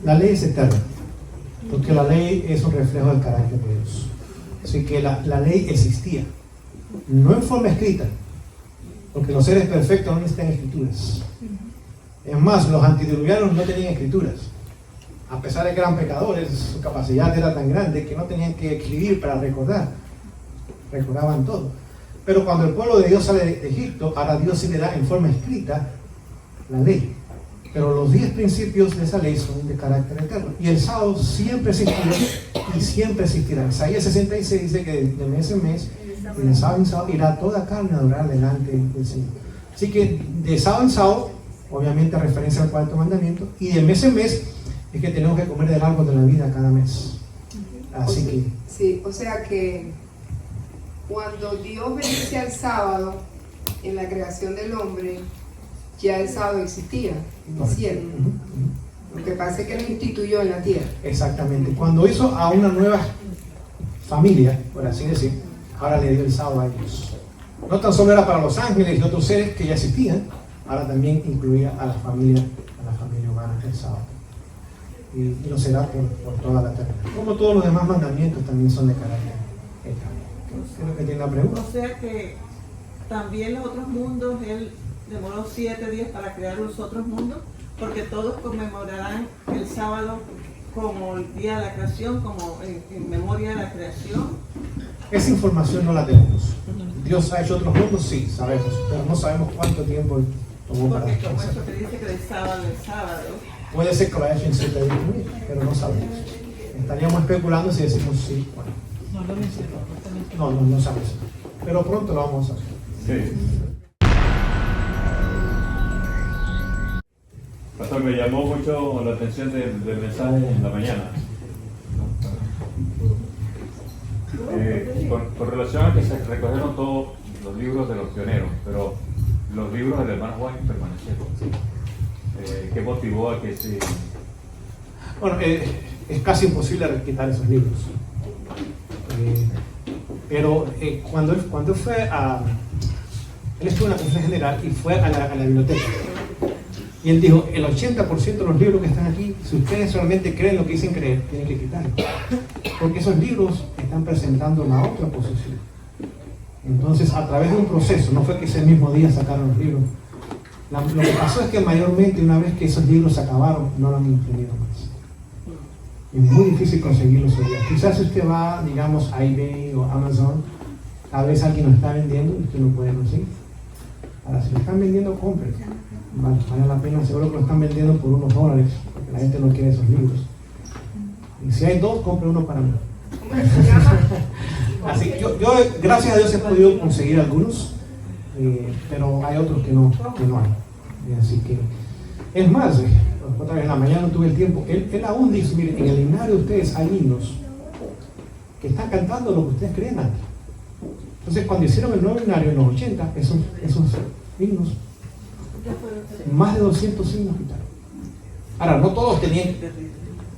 La ley es eterna, porque la ley es un reflejo del carácter de Dios. Así que la ley existía, no en forma escrita, porque los seres perfectos no necesitan escrituras. Es más, los antediluvianos no tenían escrituras. A pesar de que eran pecadores, su capacidad era tan grande que no tenían que escribir para recordar. Recordaban todo. Pero cuando el pueblo de Dios sale de Egipto, ahora Dios sí le da en forma escrita la ley. Pero los 10 principios de esa ley son de carácter eterno. Y el sábado siempre existió y siempre existirá. Isaías 66 dice que de mes en mes, y de sábado en sábado, irá toda carne a adorar delante del Señor. Así que de sábado en sábado, obviamente referencia al cuarto mandamiento, y de mes en mes es que tenemos que comer del árbol de la vida cada mes. Así que... Sí, o sea que cuando Dios bendice al sábado en la creación del hombre, ya el sábado existía en el cielo. Lo que pasa es que lo instituyó en la tierra. Exactamente. Cuando hizo a una nueva familia, por así decir, ahora le dio el sábado a ellos. No tan solo era para los ángeles y otros seres que ya existían, ahora también incluía a la familia humana el sábado. Y lo será por toda la eternidad. Como todos los demás mandamientos también son de carácter eterno. Creo que tiene la pregunta. O sea que también los otros mundos, Él demoró 7 días para crear los otros mundos, porque todos conmemorarán el sábado como el día de la creación, como en memoria de la creación. Esa información no la tenemos. Dios ha hecho otros mundos, sí, sabemos, pero no sabemos cuánto tiempo tomó para porque como hacer. eso que dice que del sábado es sábado. Puede ser que lo haya hecho en 7 días, pero no sabemos. Estaríamos especulando si decimos sí. Bueno. No lo mencionó. No sabemos. Pero pronto lo vamos a hacer. Sí. Pastor, me llamó mucho la atención del mensaje en la mañana. Con relación a que se recogieron todos los libros de los pioneros, pero los libros del hermano Juan permanecieron. ¿Qué motivó a que se...? Bueno, es casi imposible quitar esos libros. Pero cuando él fue a... Él estuvo en la conferencia general y fue a la biblioteca. Y él dijo, el 80% de los libros que están aquí, si ustedes solamente creen lo que dicen creer, tienen que quitarlos. Porque esos libros están presentando la otra posición. Entonces, a través de un proceso, no fue que ese mismo día sacaron los libros. Lo que pasó es que mayormente, una vez que esos libros se acabaron, no lo han imprimido más. Es muy difícil conseguirlos hoy día. Quizás si usted va, digamos, a eBay o Amazon, tal vez alguien lo está vendiendo y usted lo puede conseguir. Ahora, si lo están vendiendo, compren. Vale la pena, seguro que lo están vendiendo por unos $1, porque la gente no quiere esos libros. Y si hay 2, compre uno para mí. Así que yo, gracias a Dios, he podido conseguir algunos, pero hay otros que no hay. Así que, es más, otra vez en la mañana no tuve el tiempo. Él aún dice, miren, en el himnario de ustedes hay himnos que están cantando lo que ustedes creen antes. Entonces, cuando hicieron el nuevo himnario en los 80, esos himnos, más de 200 himnos quitaron. Ahora, no todos tenían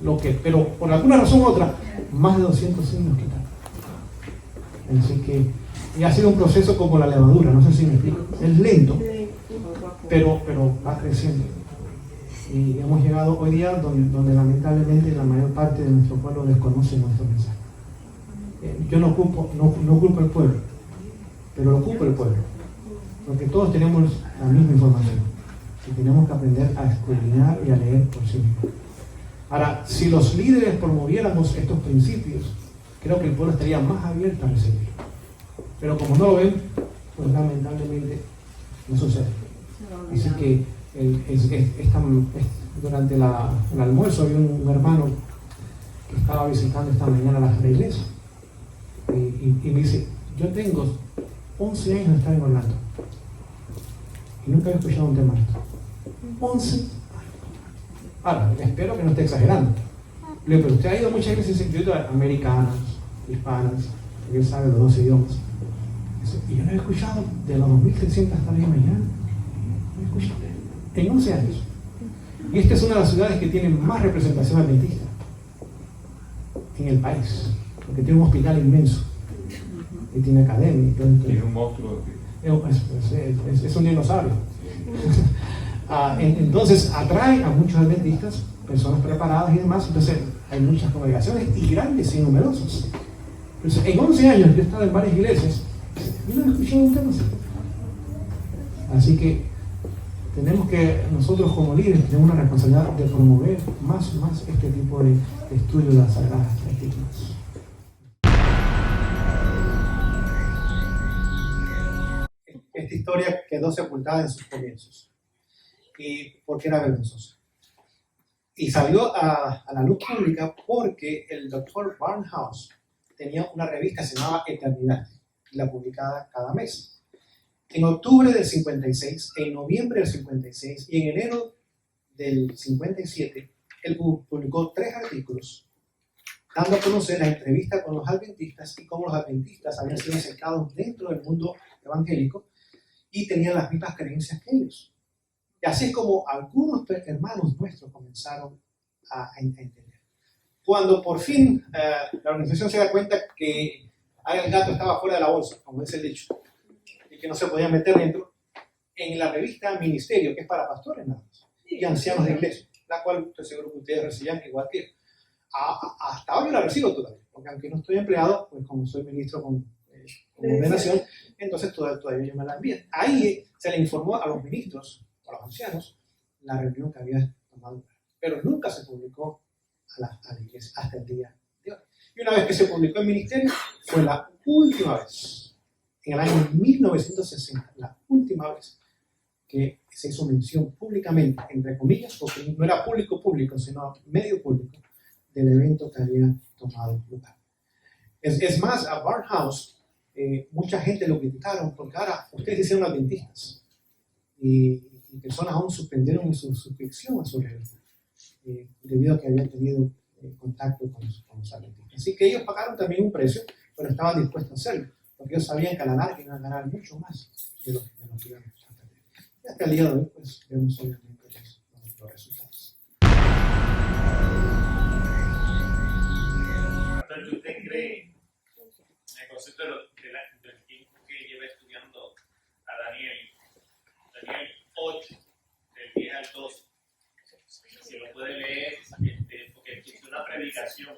lo que, pero por alguna razón u otra, más de 200 himnos quitaron. Así que, y ha sido un proceso como la levadura, no sé si me explico. Es lento, pero va creciendo. Y hemos llegado hoy día donde lamentablemente la mayor parte de nuestro pueblo desconoce nuestro mensaje. Yo no culpo al pueblo, pero lo culpo el pueblo, porque todos tenemos la misma información y tenemos que aprender a escudriñar y a leer por sí mismos. Ahora, si los líderes promoviéramos estos principios, creo que el pueblo estaría más abierto a recibir. Pero como no lo ven, pues lamentablemente no sucede. Así que durante el almuerzo había un hermano que estaba visitando esta mañana la iglesia y me dice, yo tengo 11 años de estar en Orlando y nunca había escuchado un tema de esto. 11 años. Ahora, espero que no esté exagerando. Le digo, pero usted ha ido a muchas iglesias, incluido americanas, hispanas, porque él sabe los 12 idiomas. Y yo no he escuchado de los 2.300 hasta la mañana. No he escuchado en 11 años. Y esta es una de las ciudades que tiene más representación adventista en el país, porque tiene un hospital inmenso y tiene academia. Tiene un monstruo. Es un dinosaurio. Entonces atrae a muchos adventistas, personas preparadas y demás. Entonces hay muchas congregaciones y grandes y numerosas. Entonces, en 11 años yo he estado en varias iglesias y no he escuchado un tema así. Así que tenemos que, nosotros como líderes, tenemos una responsabilidad de promover más y más este tipo de estudio de las Sagradas Escrituras. Esta historia quedó sepultada en sus comienzos, y porque era vergonzosa. Y salió a la luz pública porque el doctor Barnhouse tenía una revista que se llamaba Eternidad, y la publicaba cada mes. En octubre del 56, en noviembre del 56 y en enero del 57, él publicó 3 artículos dando a conocer la entrevista con los adventistas y cómo los adventistas habían sido aceptados dentro del mundo evangélico y tenían las mismas creencias que ellos. Y así es como algunos hermanos nuestros comenzaron a entender. Cuando por fin la organización se da cuenta que el gato estaba fuera de la bolsa, como dice el dicho, y que no se podía meter dentro, en la revista Ministerio, que es para pastores nada más, y ancianos de iglesia, la cual estoy seguro que ustedes recibían igual que hasta ahora yo la recibo todavía, porque aunque no estoy empleado, pues como soy ministro con ordenación, entonces todavía yo me la envían. Ahí se le informó a los ministros, a los ancianos, la reunión que había tomado lugar, pero nunca se publicó a la iglesia hasta el día de hoy. Y una vez que se publicó en Ministerio, fue la última vez, en el año 1960, la última vez que se hizo mención públicamente, entre comillas, porque no era público, sino medio público, del evento que había tomado lugar. Es más, a Barnhouse, mucha gente lo criticaron porque ahora ustedes hicieron adventistas y personas aún suspendieron su suscripción a su revista debido a que habían tenido contacto con los adventistas. Así que ellos pagaron también un precio, pero estaban dispuestos a hacerlo, porque ellos sabían que a la larga iban a ganar mucho más de lo que iban a perder. Y hasta el día de hoy, pues, vemos obviamente los resultados. ¿Qué usted cree el concepto del tiempo que lleva estudiando a Daniel 8, del 10 al 12? Si lo puede leer, porque hizo una predicación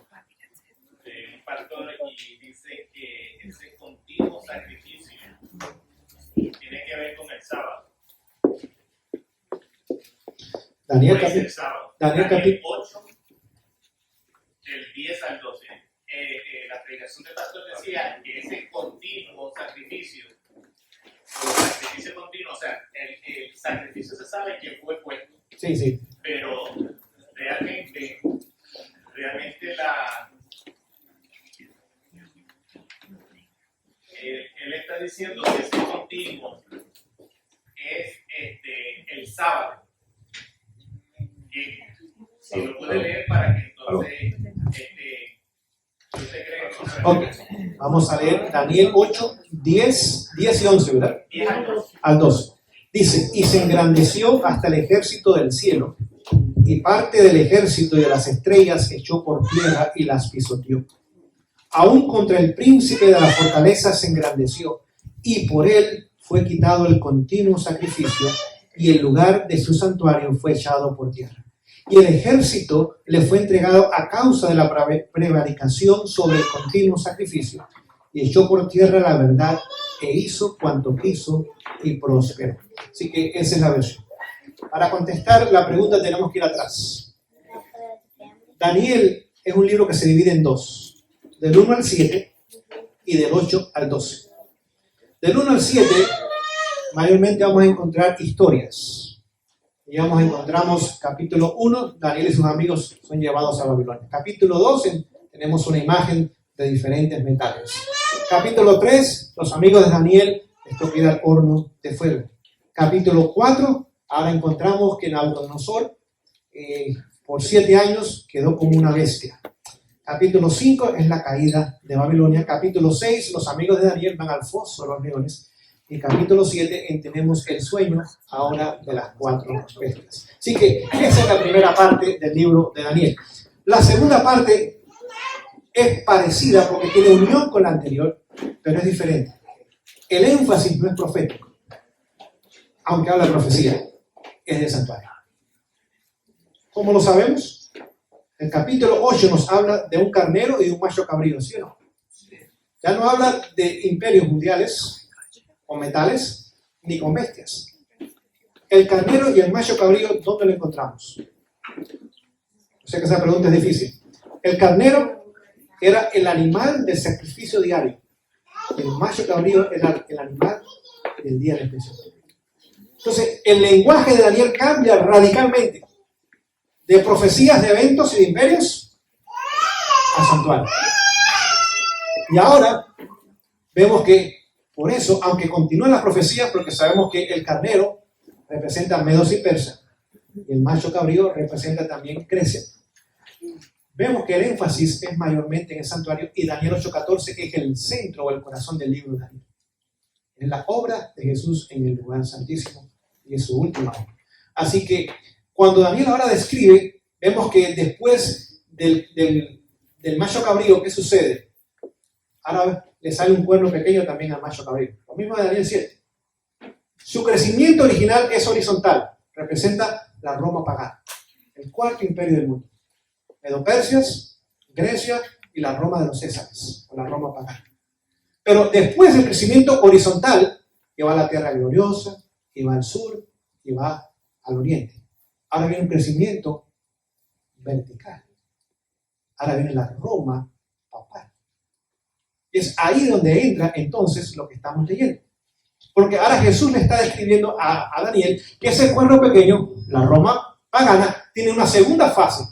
de un pastor y dice que ese continuo sacrificio tiene que ver con el sábado. Daniel 8, del 10 al 12. La predicación del pastor decía que ese continuo sacrificio, continuo, o sea, el sacrificio se sabe que fue puesto. Sí. Pero realmente él está diciendo que ese continuo es el sábado. Y si lo puede leer para que entonces usted cree que Okay. Vamos a leer Daniel 8, 10 y 11, ¿verdad? 10 al 12. Dice, y se engrandeció hasta el ejército del cielo, y parte del ejército y de las estrellas echó por tierra y las pisoteó. Aún contra el príncipe de la fortaleza se engrandeció, y por él fue quitado el continuo sacrificio, y el lugar de su santuario fue echado por tierra. Y el ejército le fue entregado a causa de la prevaricación sobre el continuo sacrificio, y echó por tierra la verdad, e hizo cuanto quiso y prosperó. Así que esa es la versión. Para contestar la pregunta tenemos que ir atrás. Daniel es un libro que se divide en 2, del 1 al 7 y del 8 al 12. Del 1 al 7 mayormente vamos a encontrar historias. Digamos, encontramos capítulo 1, Daniel y sus amigos son llevados a Babilonia. Capítulo 12, tenemos una imagen de diferentes metales. Capítulo 3, los amigos de Daniel les toca ir al horno de fuego. Capítulo 4, ahora encontramos que Nabucodonosor por 7 años quedó como una bestia. Capítulo 5 es la caída de Babilonia. Capítulo 6, los amigos de Daniel van al foso de los leones. Y capítulo 7 tenemos el sueño ahora de las 4 bestias. Así que esa es la primera parte del libro de Daniel. La segunda parte es parecida porque tiene unión con la anterior, pero es diferente. El énfasis no es profético, aunque habla de profecía. es del santuario. ¿Cómo lo sabemos? El capítulo 8 nos habla de un carnero y de un macho cabrío, ¿sí o no? Ya no habla de imperios mundiales, con metales, ni con bestias. El carnero y el macho cabrío, ¿dónde lo encontramos? Yo sé que esa pregunta es difícil. El carnero era el animal del sacrificio diario. El macho cabrío era el animal del día de expresión. Entonces, el lenguaje de Daniel cambia radicalmente. De profecías de eventos y de imperios al santuario. Y ahora vemos que, por eso, aunque continúan las profecías, porque sabemos que el carnero representa a Medos y Persa, y el macho cabrío representa también Grecia, vemos que el énfasis es mayormente en el santuario, y Daniel 8:14 es el centro o el corazón del libro de Daniel. Es la obra de Jesús en el lugar santísimo, y es su última obra. Así que, cuando Daniel ahora describe, vemos que después del macho cabrío, ¿qué sucede? Ahora le sale un cuerno pequeño también al macho cabrío. Lo mismo de Daniel 7. Su crecimiento original es horizontal. Representa la Roma pagana. El cuarto imperio del mundo. Medo-Persias, Grecia y la Roma de los Césares. O la Roma pagana. Pero después del crecimiento horizontal, que va a la tierra gloriosa, que va al sur, y va al oriente. Ahora viene un crecimiento vertical. Ahora viene la Roma papal. Es ahí donde entra entonces lo que estamos leyendo. Porque ahora Jesús le está describiendo a Daniel que ese cuerno pequeño, la Roma pagana, tiene una segunda fase.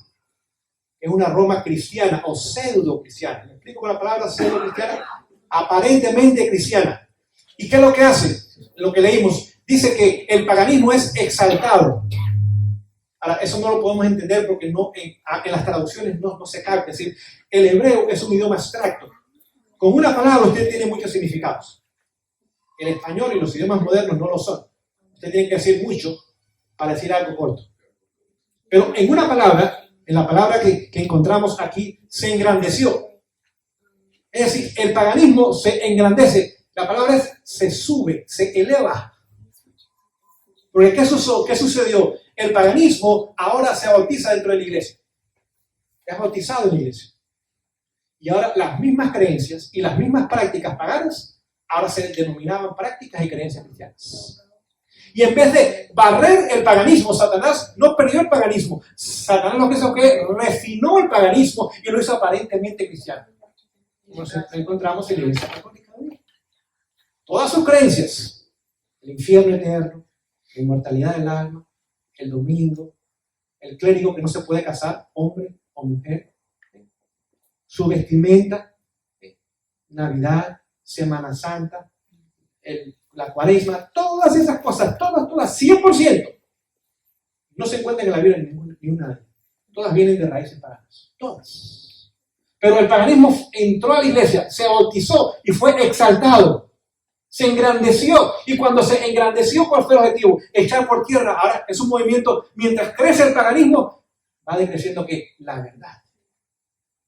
Es una Roma cristiana o pseudo cristiana. ¿Me explico con la palabra pseudo cristiana? Aparentemente cristiana. ¿Y qué es lo que hace? Lo que leímos. Dice que el paganismo es exaltado. Ahora, eso no lo podemos entender porque no, en las traducciones no se capta. Es decir, el hebreo es un idioma abstracto. Con una palabra usted tiene muchos significados. El español y los idiomas modernos no lo son. Usted tiene que decir mucho para decir algo corto. Pero en una palabra, en la palabra que encontramos aquí, se engrandeció. Es decir, el paganismo se engrandece. La palabra es se sube, se eleva. Porque ¿qué sucedió? El paganismo ahora se bautiza dentro de la iglesia. Es bautizado en la iglesia. Y ahora las mismas creencias y las mismas prácticas paganas ahora se denominaban prácticas y creencias cristianas. Y en vez de barrer el paganismo, Satanás no perdió el paganismo. Satanás lo que hizo que refinó el paganismo y lo hizo aparentemente cristiano. Nos encontramos en la iglesia católica. Todas sus creencias, el infierno eterno, la inmortalidad del alma, el domingo, el clérigo que no se puede casar, hombre o mujer, su vestimenta, Navidad, Semana Santa, la Cuaresma, todas esas cosas, todas, 100%, no se encuentran en la Biblia ni una de ellas. Todas vienen de raíces paganas, todas. Pero el paganismo entró a la iglesia, se bautizó y fue exaltado. Se engrandeció, y cuando se engrandeció, ¿cuál fue el objetivo? Echar por tierra. Ahora es un movimiento, mientras crece el paganismo, va decreciendo que la verdad.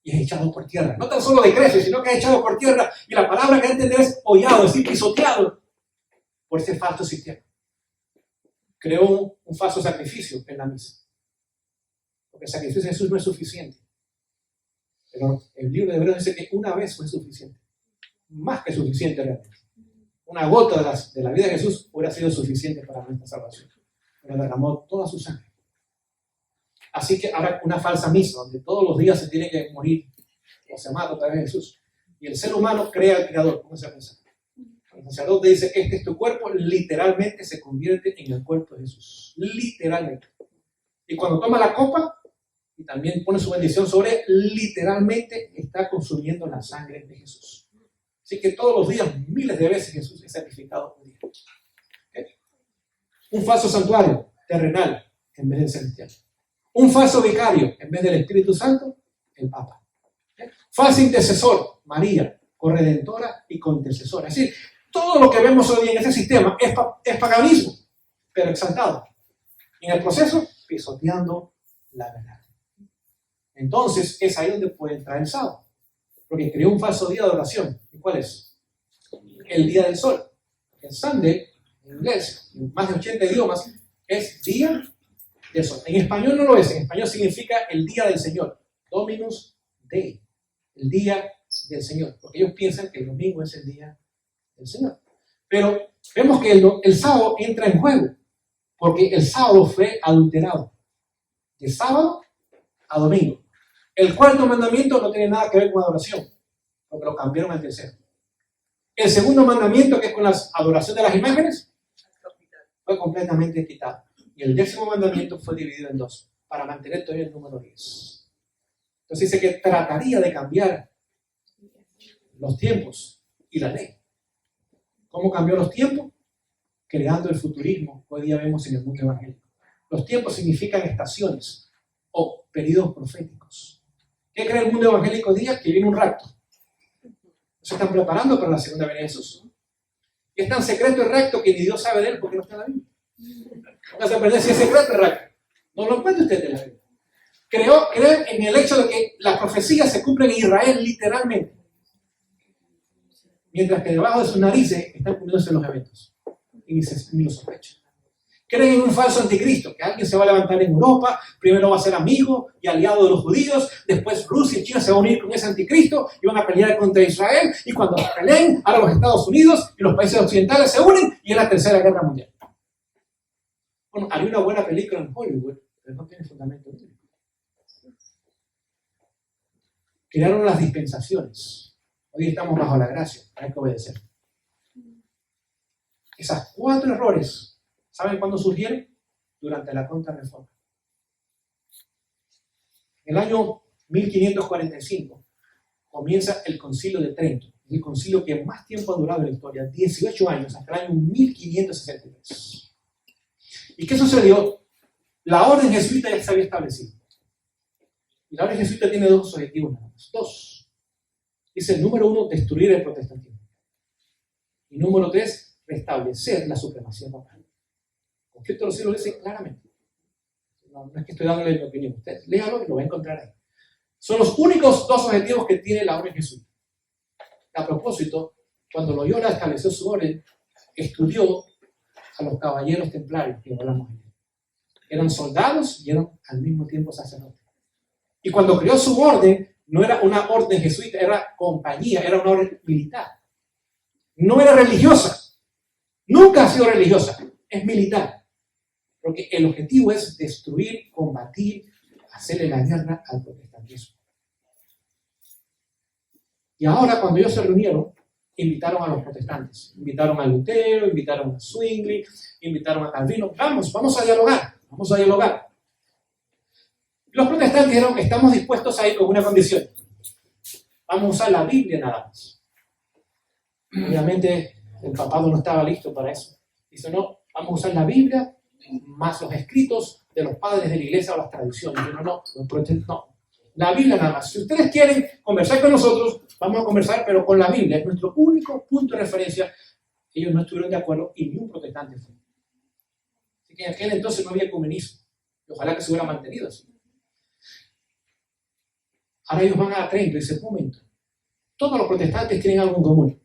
Y es echado por tierra. No tan solo decrece, sino que es echado por tierra. Y la palabra que entender es hollado, es decir, pisoteado por ese falso sistema. Creó un falso sacrificio en la misa. Porque el sacrificio de Jesús no es suficiente. Pero el libro de Hebreos dice que una vez fue suficiente. Más que suficiente realmente. Una gota de la vida de Jesús hubiera sido suficiente para nuestra salvación. Pero derramó toda su sangre. Así que ahora una falsa misa, donde todos los días se tiene que morir o se mata otra vez Jesús. Y el ser humano crea al Creador. ¿Cómo se piensa? El sacerdote dice, este es tu cuerpo, literalmente se convierte en el cuerpo de Jesús. Literalmente. Y cuando toma la copa, y también pone su bendición sobre él, literalmente está consumiendo la sangre de Jesús. Así que todos los días, miles de veces Jesús es sacrificado por día. Un falso santuario terrenal en vez del celestial. Un falso vicario en vez del Espíritu Santo, el Papa. Falso intercesor, María, corredentora y cointercesora. Es decir, todo lo que vemos hoy en ese sistema es paganismo, pero exaltado. Y en el proceso, pisoteando la verdad. Entonces, es ahí donde puede entrar el sábado. Porque creó un falso día de oración. ¿Y cuál es? El día del sol. El Sunday, en inglés, en más de 80 idiomas, es día del sol. En español no lo es, en español significa el día del Señor. Dominus Dei, el día del Señor. Porque ellos piensan que el domingo es el día del Señor. Pero vemos que el sábado entra en juego, porque el sábado fue adulterado. De sábado a domingo. El cuarto mandamiento no tiene nada que ver con adoración, porque lo cambiaron al tercero. El segundo mandamiento, que es con la adoración de las imágenes, fue completamente quitado. Y el 10º mandamiento fue dividido en 2, para mantener todavía el número 10. Entonces dice que trataría de cambiar los tiempos y la ley. ¿Cómo cambió los tiempos? Creando el futurismo que hoy día vemos en el mundo evangélico. Los tiempos significan estaciones o periodos proféticos. ¿Qué cree el mundo evangélico hoy día? Que viene un rapto. Se están preparando para la segunda venida de Jesús. Y es tan secreto el rapto que ni Dios sabe de él porque no está en la Biblia. Póngase a aprender si es secreto el rapto. No lo encuentra usted en la Biblia. Creen en el hecho de que las profecías se cumplen en Israel literalmente. Mientras que debajo de sus narices están cumpliéndose los eventos. Y ni lo sospechan. Creen en un falso anticristo, que alguien se va a levantar en Europa, primero va a ser amigo y aliado de los judíos, después Rusia y China se van a unir con ese anticristo y van a pelear contra Israel, y cuando peleen, ahora los Estados Unidos y los países occidentales se unen y es la tercera guerra mundial. Bueno, hay una buena película en Hollywood, pero no tiene fundamento bíblico. Crearon las dispensaciones. Hoy estamos bajo la gracia, hay que obedecer. Esas 4 errores, ¿saben cuándo surgieron? Durante la Contrarreforma. En el año 1545 comienza el Concilio de Trento, el concilio que más tiempo ha durado en la historia, 18 años, hasta el año 1563. ¿Y qué sucedió? La orden jesuita ya se había establecido. Y la orden jesuita tiene 2 objetivos nada más. 2. Dice, número 1, destruir el protestantismo. Y número 3, restablecer la supremacía papal. Conflicto de los Siglos lo dice claramente. No es que estoy dándole mi opinión. Usted léalo y lo va a encontrar ahí. Son los únicos 2 objetivos que tiene la orden jesuita. A propósito, cuando Loyola estableció su orden, estudió a los caballeros templarios que hablamos ayer. Eran soldados y eran al mismo tiempo sacerdotes. Y cuando creó su orden, no era una orden jesuita, era compañía, era una orden militar. No era religiosa. Nunca ha sido religiosa. Es militar. Porque el objetivo es destruir, combatir, hacerle la guerra al protestantismo. Y ahora, cuando ellos se reunieron, invitaron a los protestantes. Invitaron a Lutero, invitaron a Zwingli, invitaron a Calvino. Vamos a dialogar. Vamos a dialogar. Los protestantes dijeron que estamos dispuestos a ir con una condición. Vamos a usar la Biblia nada más. Obviamente, el papado no estaba listo para eso. Dice, no, vamos a usar la Biblia más los escritos de los padres de la iglesia o las tradiciones. No, la Biblia nada más. Si ustedes quieren conversar con nosotros, vamos a conversar, pero con la Biblia. Es nuestro único punto de referencia. Ellos no estuvieron de acuerdo y ni un protestante fue. Así que en aquel entonces no había ecumenismo. Y ojalá que se hubiera mantenido así. Ahora ellos van a Trento y dicen, un momento, todos los protestantes tienen algo en común.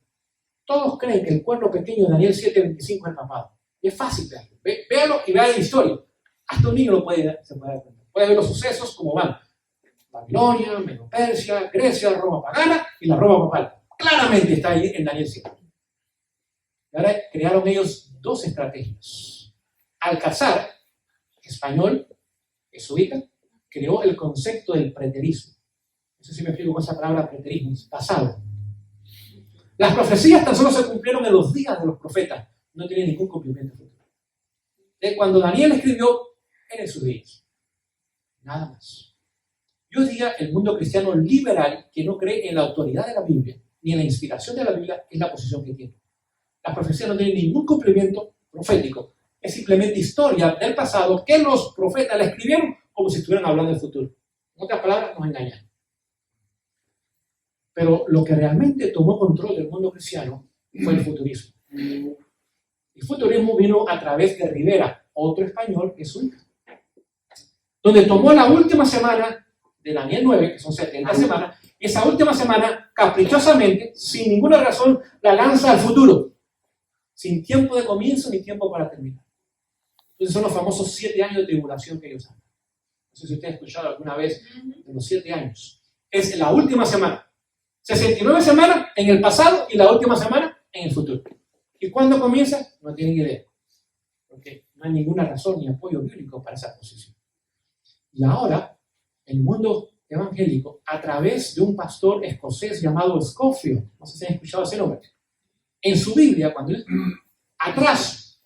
Todos creen que el cuerno pequeño de Daniel 7:25 es el papado. Y es fácil verlo. Véalo y vea la historia. Hasta un niño se puede dar cuenta. Puede ver los sucesos como van. Babilonia, Medo-Persia, Grecia, Roma pagana y la Roma papal. Claramente está ahí en Daniel 7. Y ahora crearon ellos 2 estrategias. Alcázar, español, jesuita, creó el concepto del preterismo. No sé si me explico con esa palabra preterismo, es pasado. Las profecías tan solo se cumplieron en los días de los profetas, no tienen ningún cumplimiento futuro. Cuando Daniel escribió, en sus días. Nada más. Y hoy día el mundo cristiano liberal, que no cree en la autoridad de la Biblia, ni en la inspiración de la Biblia, es la posición que tiene. Las profecías no tienen ningún cumplimiento profético. Es simplemente historia del pasado que los profetas la escribieron como si estuvieran hablando del futuro. En otras palabras, nos engañan. Pero lo que realmente tomó control del mundo cristiano fue el futurismo. El futurismo vino a través de Rivera, otro español jesuita, donde tomó la última semana de Daniel 9, que son 70 semanas, y esa última semana, caprichosamente, sin ninguna razón, la lanza al futuro, sin tiempo de comienzo ni tiempo para terminar. Entonces son los famosos 7 años de tribulación que ellos hablan. No sé si usted ha escuchado alguna vez de los 7 años. Es en la última semana. 69 semanas en el pasado y la última semana en el futuro. ¿Y cuándo comienza? No tienen idea. Porque no hay ninguna razón ni apoyo bíblico para esa posición. Y ahora, el mundo evangélico, a través de un pastor escocés llamado Scofield, no sé si han escuchado ese nombre, en su Biblia, cuando él atrás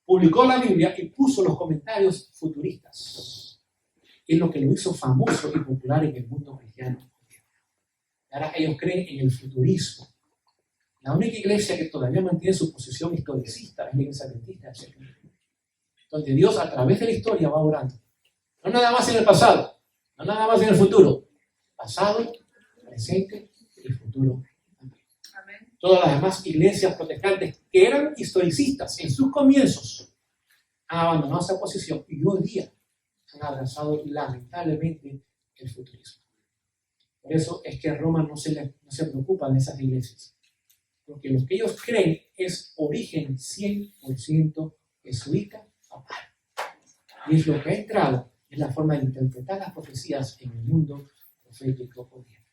publicó la Biblia y puso los comentarios futuristas. Es lo que lo hizo famoso y popular en el mundo cristiano. Ahora ellos creen en el futurismo. La única iglesia que todavía mantiene su posición historicista es la iglesia adventista del séptimo día, donde Dios a través de la historia va orando. No nada más en el pasado, no nada más en el futuro. Pasado, presente y futuro. Amén. Todas las demás iglesias protestantes que eran historicistas en sus comienzos han abandonado esa posición y hoy día han abrazado lamentablemente el futurismo. Por eso es que Roma no se preocupa de esas iglesias. Porque lo que ellos creen es origen 100% jesuita papal. Y es lo que ha entrado en la forma de interpretar las profecías en el mundo profético hoy día.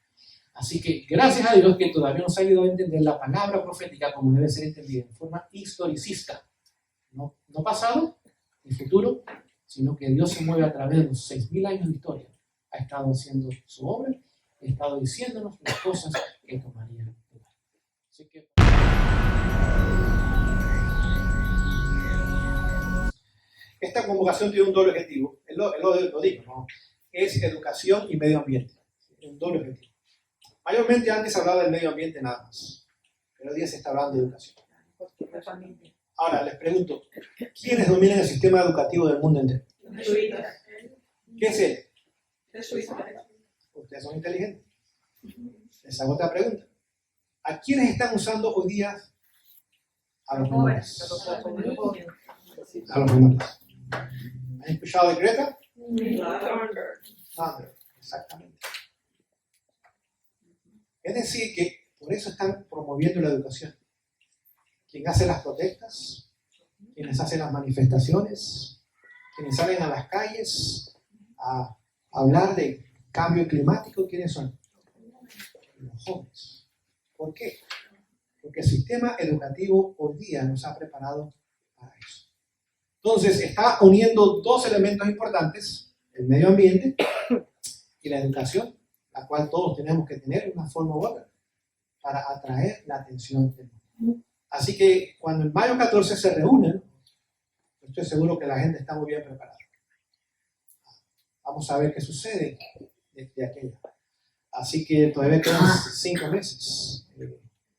Así que gracias a Dios que todavía nos ha ayudado a entender la palabra profética como debe ser entendida en forma historicista. No pasado ni futuro, sino que Dios se mueve a través de los 6.000 años de historia. Ha estado haciendo su obra, ha estado diciéndonos las cosas que tomarían lugar. Así que esta convocación tiene un doble objetivo. Él lo dijo, ¿no? Es educación y medio ambiente. Un doble objetivo. Mayormente antes se hablaba del medio ambiente nada más, pero hoy día se está hablando de educación. Ahora les pregunto, ¿quiénes dominan el sistema educativo del mundo entero? ¿Qué es él? Ustedes son inteligentes. Les hago otra pregunta. ¿A quiénes están usando hoy día? A los menores. A los menores. ¿Han escuchado de Greta? Thunberg, exactamente. Es decir, que por eso están promoviendo la educación. Quien hace las protestas, quienes hacen las manifestaciones, quienes salen a las calles a hablar de cambio climático, ¿quiénes son? Los jóvenes. ¿Por qué? Porque el sistema educativo hoy día nos ha preparado para eso. Entonces, está uniendo dos elementos importantes, el medio ambiente y la educación, la cual todos tenemos que tener una forma u otra para atraer la atención del mundo. Así que cuando en mayo 14 se reúnen, estoy seguro que la gente está muy bien preparada. Vamos a ver qué sucede desde aquella. Así que todavía quedan 5 meses.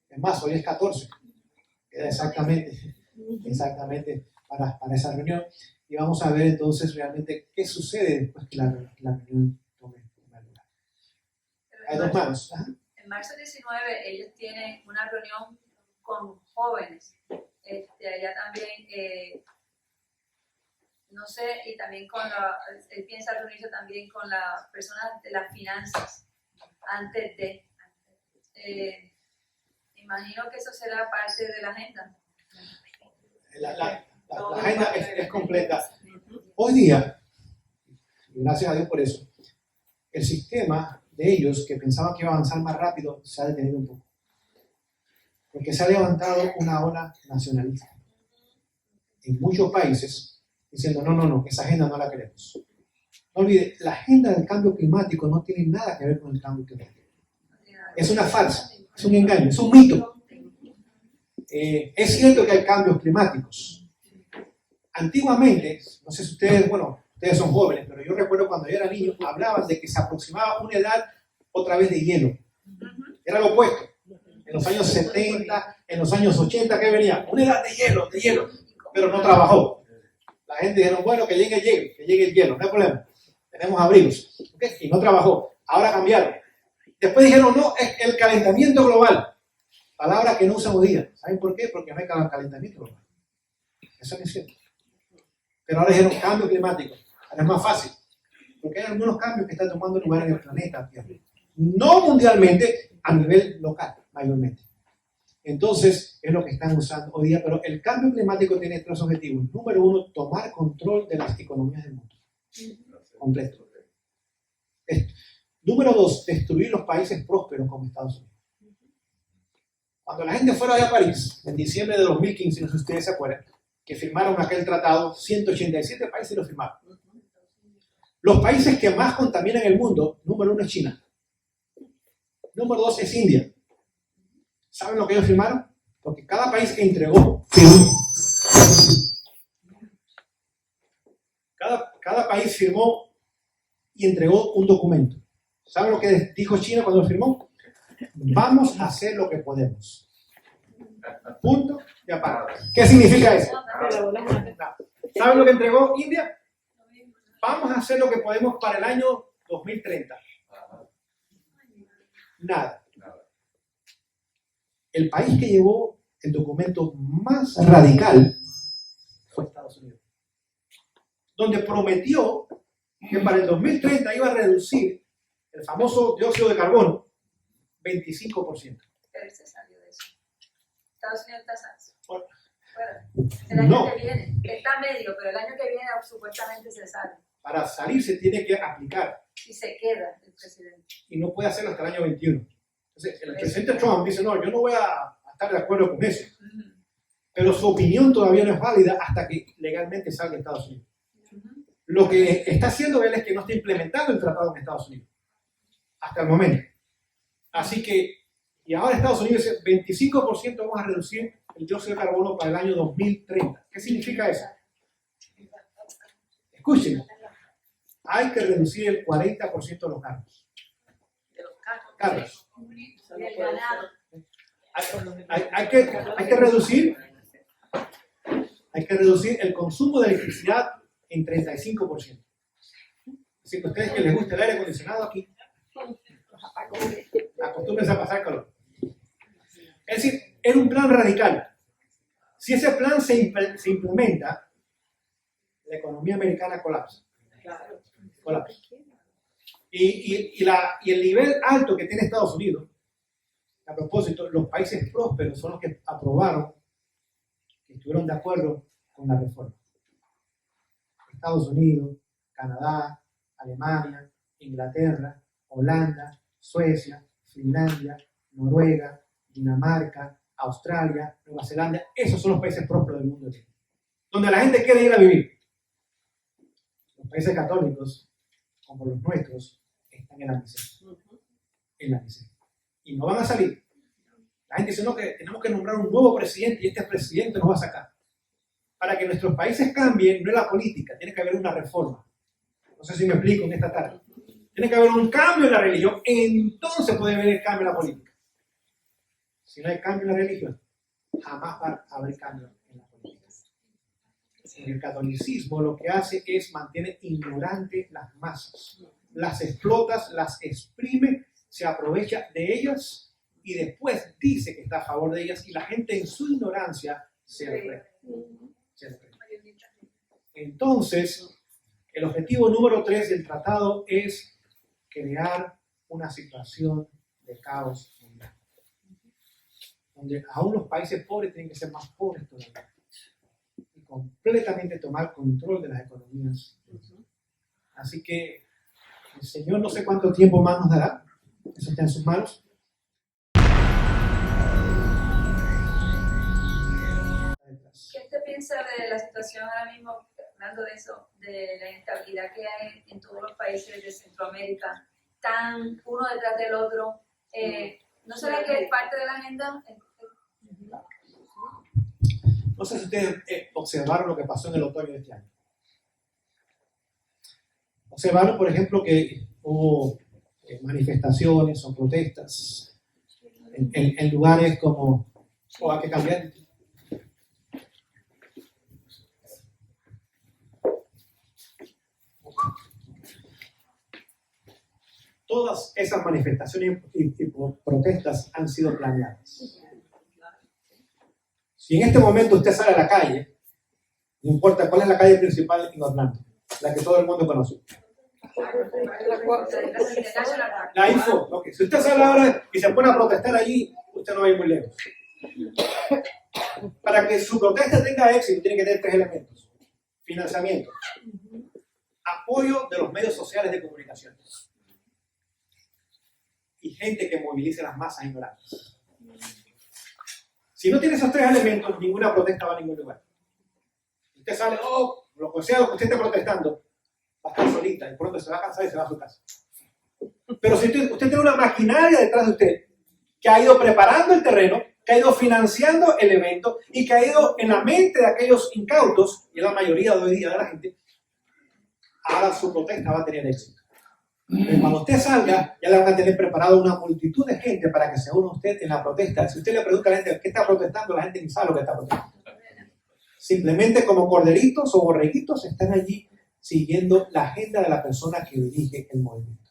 Es más, hoy es 14. Queda exactamente para esa reunión. Y vamos a ver entonces realmente qué sucede después que la reunión tome lugar. Hay 2 manos. Ajá. En marzo 19 ellos tienen una reunión con jóvenes. Allá también, no sé, y también él piensa reunirse también con las personas de las finanzas antes de. Imagino que eso será parte de la agenda. La agenda es completa. Hoy día, gracias a Dios por eso, el sistema de ellos, que pensaban que iba a avanzar más rápido, se ha detenido un poco. Porque se ha levantado una ola nacionalista en muchos países diciendo, no, esa agenda no la queremos. No olvide, la agenda del cambio climático no tiene nada que ver con el cambio climático. Es una farsa, es un engaño, es un mito. Es cierto que hay cambios climáticos. Antiguamente, no sé si ustedes son jóvenes, pero yo recuerdo cuando yo era niño, hablaban de que se aproximaba una edad otra vez de hielo. Era lo opuesto. En los años 70, en los años 80, ¿qué venía? Una edad de hielo, pero no trabajó. La gente dijeron, bueno, que llegue el hielo, no hay problema. Tenemos abrigos. ¿Okay? Y no trabajó. Ahora cambiaron. Después dijeron, no, es el calentamiento global. Palabra que no usan hoy día. ¿Saben por qué? Porque no hay calentamiento global. Eso no es cierto. Pero ahora dijeron cambio climático. Ahora es más fácil. Porque hay algunos cambios que están tomando lugar en el planeta Tierra. No mundialmente, a nivel local, mayormente. Entonces, es lo que están usando hoy día, pero el cambio climático tiene tres objetivos. Número uno, tomar control de las economías del mundo. Completo. Número dos, destruir los países prósperos como Estados Unidos. Cuando la gente fuera a París, en diciembre de 2015, no sé si ustedes se acuerdan, que firmaron aquel tratado, 187 países lo firmaron. Los países que más contaminan el mundo, número uno es China. Número dos es India. ¿Saben lo que ellos firmaron? Porque cada país entregó, firmó. Cada país firmó y entregó un documento. ¿Saben lo que dijo China cuando lo firmó? Vamos a hacer lo que podemos. Punto y aparte. ¿Qué significa eso? ¿Saben lo que entregó India? Vamos a hacer lo que podemos para el año 2030. Nada. El país que llevó el documento más radical fue Estados Unidos, donde prometió que para el 2030 iba a reducir el famoso dióxido de carbono 25%. Pero se salió de eso. Estados Unidos está Bueno, fuera. El año no. que viene, está medio, pero el año que viene supuestamente se sale. Para salir se tiene que aplicar Y se queda el presidente. y no puede hacerlo hasta el año 21. Entonces, el presidente Trump dice, no, yo no voy a estar de acuerdo con eso. Pero su opinión todavía no es válida hasta que legalmente salga de Estados Unidos. Lo que está haciendo él es que no está implementando el tratado en Estados Unidos. Hasta el momento. Así que, y ahora Estados Unidos dice, 25% vamos a reducir el dióxido de carbono para el año 2030. ¿Qué significa eso? Escuchen, hay que reducir el 40% de los carros. Carros. El ganado. Hay que reducir el consumo de electricidad en 35%. Así que a ustedes que les gusta el aire acondicionado aquí, acostúmbrense a pasar calor. Es decir, es un plan radical. Si ese plan se implementa, la economía americana colapsa. Colapsa. Y el nivel alto que tiene Estados Unidos, a propósito, los países prósperos son los que aprobaron, que estuvieron de acuerdo con la reforma. Estados Unidos, Canadá, Alemania, Inglaterra, Holanda, Suecia, Finlandia, Noruega, Dinamarca, Australia, Nueva Zelanda, esos son los países prósperos del mundo entero, donde la gente quiere ir a vivir. Los países católicos, como los nuestros, están en la miseria. En la miseria. Y no van a salir. La gente dice, no, que tenemos que nombrar un nuevo presidente y este presidente nos va a sacar. Para que nuestros países cambien, no es la política, tiene que haber una reforma. No sé si me explico en esta tarde. Tiene que haber un cambio en la religión, entonces puede haber el cambio en la política. Si no hay cambio en la religión, jamás va a haber cambio en la política. El catolicismo lo que hace es mantener ignorantes las masas. Las explota, las exprime, se aprovecha de ellas y después dice que está a favor de ellas y la gente en su ignorancia se le cree. Entonces, el objetivo número 3 del tratado es crear una situación de caos mundial, donde aún los países pobres tienen que ser más pobres todavía y completamente tomar control de las economías. Así que el Señor no sé cuánto tiempo más nos dará, eso está en sus manos. ¿Qué usted piensa de la situación ahora mismo, hablando de eso, de la inestabilidad que hay en todos los países de Centroamérica, tan uno detrás del otro? ¿No será que es parte de la agenda? No sé si ustedes observaron lo que pasó en el otoño de este año. Observaron, por ejemplo, que hubo manifestaciones o protestas en lugares como, hay que cambiar. Todas esas manifestaciones y protestas han sido planeadas. Si en este momento usted sale a la calle, no importa cuál es la calle principal en Orlando, la que todo el mundo conoce. La info. Okay. Si usted sale ahora y se pone a protestar allí, usted no va a ir muy lejos. Para que su protesta tenga éxito, tiene que tener 3 elementos. Financiamiento, apoyo de los medios sociales de comunicación y gente que movilice las masas ignorantes. Si no tiene esos 3 elementos, ninguna protesta va a ningún lugar. Usted sale, lo que sea lo que usted esté protestando, va a estar solita y pronto se va a cansar y se va a su casa. Pero si usted tiene una maquinaria detrás de usted que ha ido preparando el terreno, que ha ido financiando el evento y que ha ido en la mente de aquellos incautos, y la mayoría de hoy día de la gente, ahora su protesta va a tener éxito. Pero cuando usted salga, ya le van a tener preparado una multitud de gente para que se una usted en la protesta. Si usted le pregunta a la gente qué está protestando, la gente ni sabe lo que está protestando. Simplemente como corderitos o borreguitos están allí siguiendo la agenda de la persona que dirige el movimiento.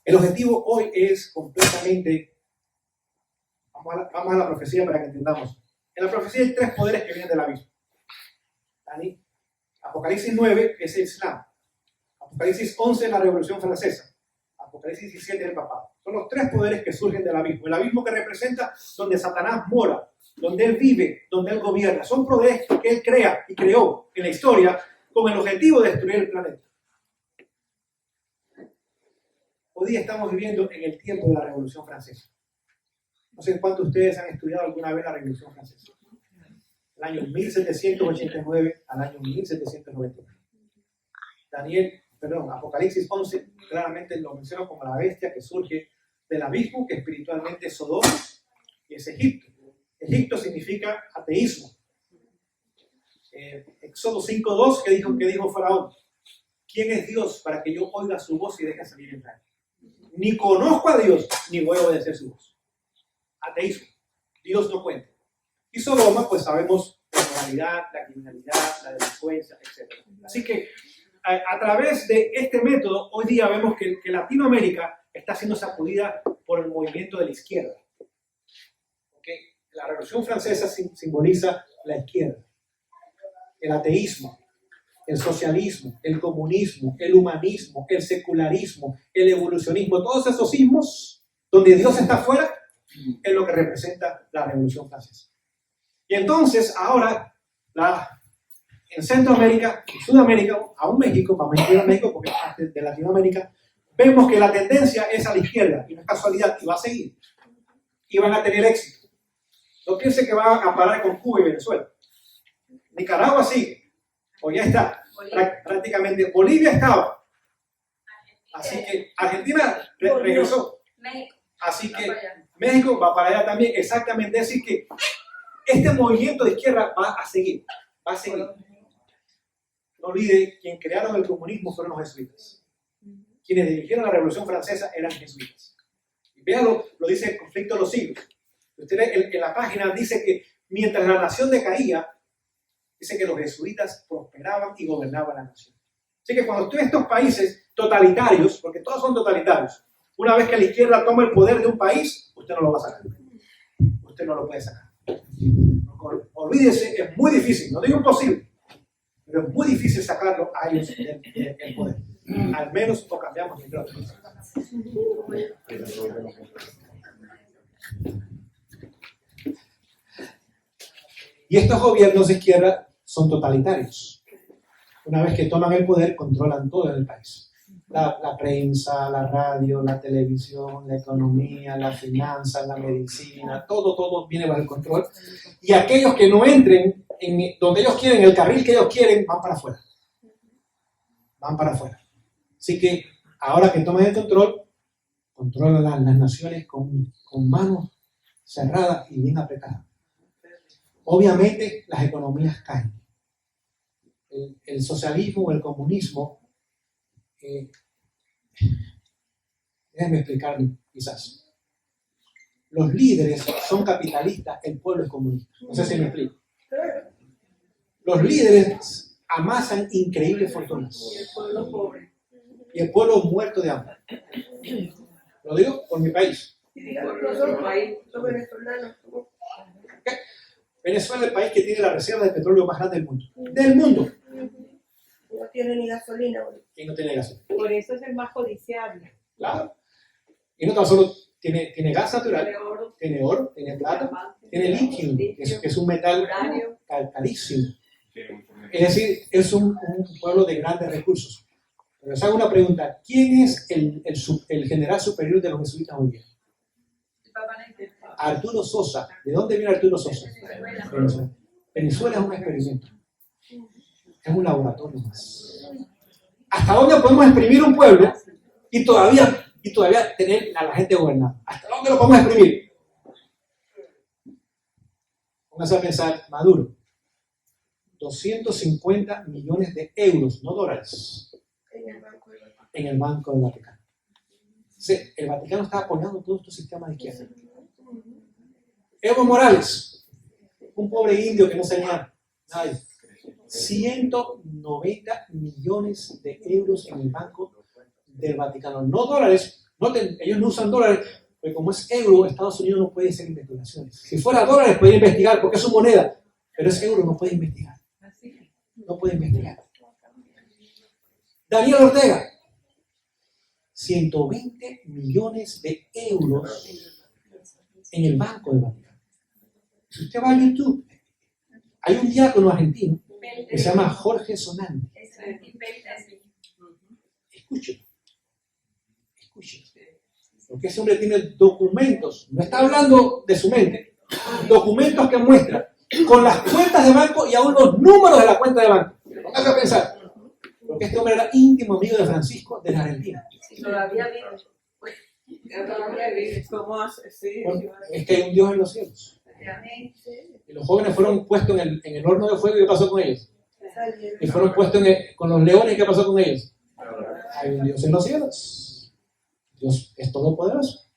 El objetivo hoy es completamente... Vamos a la profecía para que entendamos. En la profecía hay 3 poderes que vienen del abismo. ¿Dani? Apocalipsis 9 es el Islam. Apocalipsis 11 es la Revolución Francesa. Apocalipsis 17 es el papado. Son los 3 poderes que surgen del abismo. El abismo que representa donde Satanás mora, donde él vive, donde él gobierna. Son poderes que él crea y creó en la historia con el objetivo de destruir el planeta. Hoy día estamos viviendo en el tiempo de la Revolución Francesa. No sé cuántos de ustedes han estudiado alguna vez la Revolución Francesa. El año 1789 al año 1791. Apocalipsis 11 claramente lo menciona como la bestia que surge del abismo, que espiritualmente es Sodoma y es Egipto. Egipto significa ateísmo. Éxodo 5:2 que dijo Faraón: ¿quién es Dios para que yo oiga su voz y deje salir el rayo? Ni conozco a Dios, ni voy a obedecer su voz. Ateísmo. Dios no cuenta. Y Sodoma, pues sabemos la moralidad, la criminalidad, la delincuencia, etc. Así que a través de este método, hoy día vemos que Latinoamérica está siendo sacudida por el movimiento de la izquierda. ¿Okay? La Revolución Francesa simboliza la izquierda, el ateísmo, el socialismo, el comunismo, el humanismo, el secularismo, el evolucionismo, todos esos ismos donde Dios está fuera, es lo que representa la Revolución Francesa. Y entonces, ahora, en Centroamérica, en Sudamérica, aún México, vamos a ir a México porque es parte de Latinoamérica, vemos que la tendencia es a la izquierda, y no es casualidad, y va a seguir. Y van a tener éxito. No piense que van a parar con Cuba y Venezuela. Nicaragua sigue, o ya está, prácticamente. Bolivia estaba. Así que Argentina regresó. México. Así que México va para allá también, exactamente. Es decir que este movimiento de izquierda va a seguir, va a seguir. No olvide, quien crearon el comunismo fueron los jesuitas. Quienes dirigieron la Revolución Francesa eran jesuitas. Y véalo, lo dice el conflicto de los siglos. Usted en la página dice que mientras la nación decaía, dice que los jesuitas prosperaban y gobernaban la nación. Así que cuando usted ve estos países totalitarios, porque todos son totalitarios, una vez que la izquierda toma el poder de un país, usted no lo va a sacar. Usted no lo puede sacar. Olvídese, es muy difícil, no digo imposible, pero es muy difícil sacarlo a ellos del poder. Al menos lo cambiamos entre otros. Y estos gobiernos de izquierda son totalitarios. Una vez que toman el poder, controlan todo en el país. La prensa, la radio, la televisión, la economía, la finanza, la medicina, todo viene bajo el control. Y aquellos que no entren en donde ellos quieren, el carril que ellos quieren, van para afuera. Van para afuera. Así que ahora que toman el control, controlan las naciones con manos cerradas y bien apretadas. Obviamente las economías caen. El socialismo o el comunismo, déjenme explicarlo quizás. Los líderes son capitalistas, el pueblo es comunista. No sé si me explico. Los líderes amasan increíbles fortunas. Y el pueblo pobre. Y el pueblo muerto de hambre. Lo digo por mi país. Los venezolanos. Venezuela es el país que tiene la reserva de petróleo más grande del mundo. ¡Del mundo! No tiene ni gasolina. Y no tiene gasolina. Por eso es el más codiciable. Claro. Y no tan solo tiene gas natural, tiene oro, tiene plata, tiene litio, que es un metal carísimo. Es decir, es un pueblo de grandes recursos. Pero les hago una pregunta: ¿quién es el general superior de los jesuitas hoy día? Arturo Sosa. ¿De dónde viene Arturo Sosa? Venezuela. Venezuela es un experimento. Es un laboratorio más. ¿Hasta dónde podemos exprimir un pueblo y todavía tener a la gente gobernada? ¿Hasta dónde lo podemos exprimir? Pónganse a pensar, Maduro, 250 millones de euros, no dólares, en el Banco del Vaticano. El Vaticano está apoyando todo este sistema de izquierda. Evo Morales, un pobre indio que no tenía nadie, 190 millones de euros en el Banco del Vaticano. No dólares, ellos no usan dólares, porque como es euro, Estados Unidos no puede hacer investigaciones. Si fuera dólares, puede investigar, porque es su moneda, pero es euro, no puede investigar. No puede investigar. Daniel Ortega, 120 millones de euros en el Banco del Vaticano. Si usted va a YouTube, hay un diácono argentino que se llama Jorge Sonante. Escúchelo. Porque ese hombre tiene documentos, no está hablando de su mente, documentos que muestran con las cuentas de banco y aún los números de la cuenta de banco. Póngase a pensar. Porque este hombre era íntimo amigo de Francisco de la Argentina. Todavía vive. ¿Cómo hace? Sí. Bueno, es que hay un Dios en los cielos. Y los jóvenes fueron puestos en el horno de fuego. ¿Y qué pasó con ellos? Y fueron puestos con los leones. ¿Y qué pasó con ellos? Hay un Dios en los cielos. Dios es todopoderoso.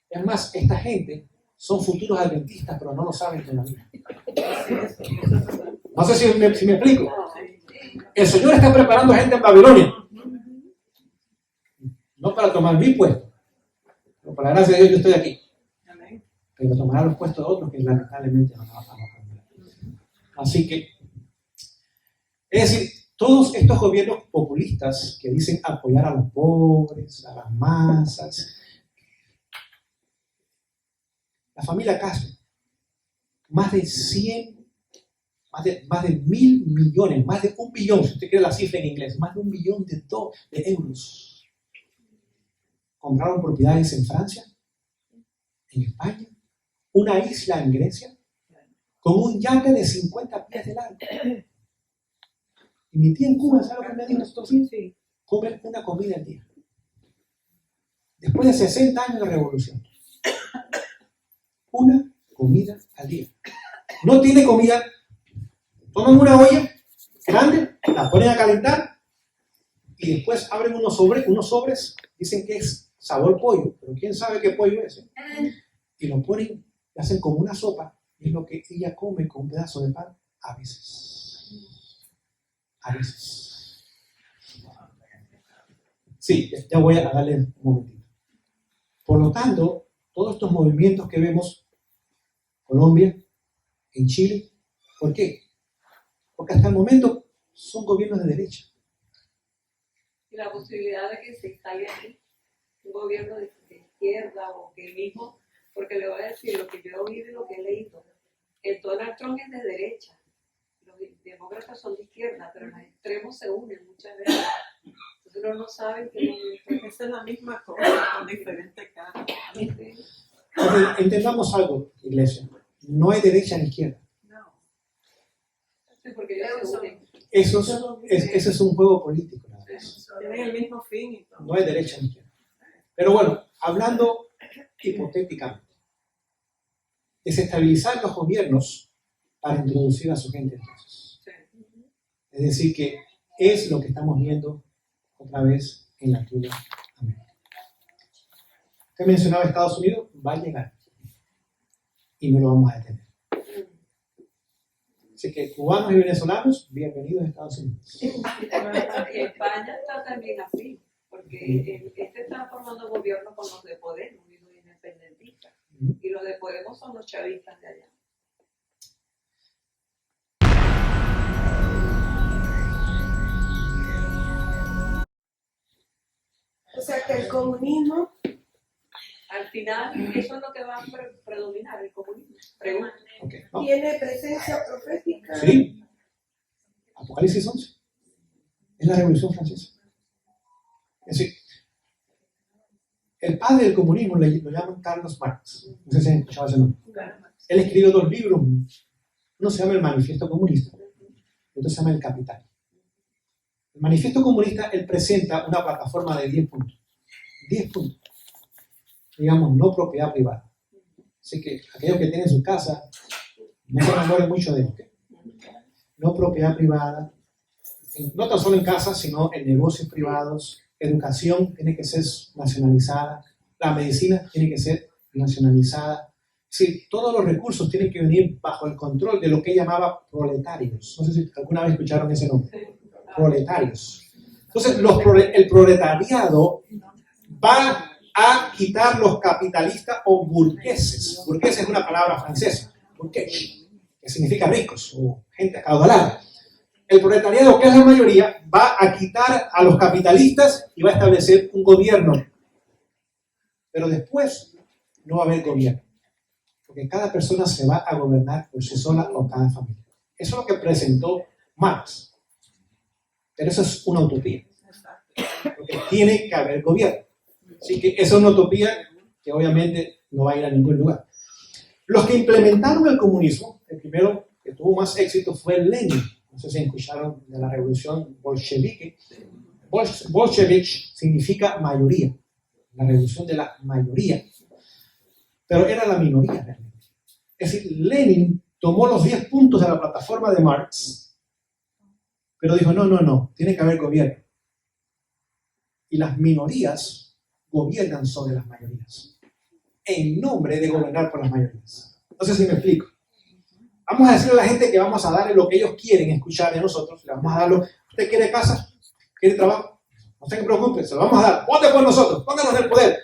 Es más, esta gente son futuros adventistas, pero no lo saben todavía. No sé si me explico. El Señor está preparando gente en Babilonia. No para tomar mi puesto, pero por la gracia de Dios yo estoy aquí. Pero tomará los puestos de otros que lamentablemente no van a cambiar. Así que, es decir, todos estos gobiernos populistas que dicen apoyar a los pobres, a las masas, la familia Castro, más de 1.000 millones, más de 1 billón, si usted quiere la cifra en inglés, más de 1 billón de euros. Compraron propiedades en Francia, en España, una isla en Grecia, con un yate de 50 pies de largo. Y mi tía en Cuba, ¿sabe lo que me dijo estos días? Come una comida al día. Después de 60 años de revolución. Una comida al día. No tiene comida. Toman una olla grande, la ponen a calentar y después abren unos sobres, dicen que es sabor pollo, pero quién sabe qué pollo es. Y lo ponen, y hacen como una sopa, y es lo que ella come con un pedazo de pan a veces. A veces. Sí, ya voy a darle un momentito. Por lo tanto, todos estos movimientos que vemos, Colombia, en Chile, ¿por qué? Porque hasta el momento son gobiernos de derecha. Y la posibilidad de que se instale aquí un gobierno de izquierda o que mismo, porque le voy a decir lo que yo he oído y lo que he leído. El Donald Trump es de derecha, los demócratas son de izquierda, pero los extremos se unen muchas veces. Entonces uno no sabe que esa es la misma cosa con diferente cara. Entendamos algo, iglesia. No hay derecha ni izquierda. Sí, porque ellos se unen. Ese es un juego político. Tienen el mismo fin y todo. No hay derecha ni izquierda. Pero bueno, hablando hipotéticamente, desestabilizar los gobiernos para introducir a su gente entonces. Es decir, que es lo que estamos viendo otra vez en la actual América. Usted mencionaba Estados Unidos, va a llegar y no lo vamos a detener. Así que cubanos y venezolanos, bienvenidos a Estados Unidos. Y España está también así, porque este está formando gobierno con los de Podemos y los independentistas. Y los de Podemos son los chavistas de allá. O sea que el comunismo Al final, eso es lo que va a predominar, el comunismo. Pregunta. Okay, ¿no? ¿Tiene presencia profética? Sí. Apocalipsis 11. Es la Revolución Francesa. Es decir, el padre del comunismo lo llaman Carlos Marx. No sé si han escuchado ese nombre. Él escribió 2 libros. Uno se llama El Manifiesto Comunista, otro se llama El Capital. El Manifiesto Comunista, él presenta una plataforma de 10 puntos. 10 puntos. Digamos, no propiedad privada. Así que aquellos que tienen su casa, no se enamoren mucho de él. No propiedad privada, no tan solo en casa, sino en negocios privados. Educación tiene que ser nacionalizada. La medicina tiene que ser nacionalizada. Sí, todos los recursos tienen que venir bajo el control de lo que él llamaba proletarios. No sé si alguna vez escucharon ese nombre. Proletarios. Entonces, el proletariado va a quitar los capitalistas o burgueses. Burgueses es una palabra francesa. Burgués, que significa ricos o gente acaudalada. El proletariado, que es la mayoría, va a quitar a los capitalistas y va a establecer un gobierno. Pero después no va a haber gobierno. Porque cada persona se va a gobernar por sí sola o cada familia. Eso es lo que presentó Marx. Pero eso es una utopía. Porque tiene que haber gobierno. Así que esa es una utopía que obviamente no va a ir a ningún lugar. Los que implementaron el comunismo, el primero que tuvo más éxito fue Lenin. No sé si escucharon de la revolución bolchevique. Bolshevik significa mayoría. La revolución de la mayoría. Pero era la minoría realmente. Es decir, Lenin tomó los 10 puntos de la plataforma de Marx, pero dijo, no, tiene que haber gobierno. Y las minorías gobiernan sobre las mayorías, en nombre de gobernar por las mayorías. No sé si me explico. Vamos a decirle a la gente que vamos a darle lo que ellos quieren escuchar de nosotros. Le vamos a darlo. ¿Usted quiere casa? ¿Quiere trabajo? No se preocupe, se lo vamos a dar. Vote por nosotros, pónganos en el poder.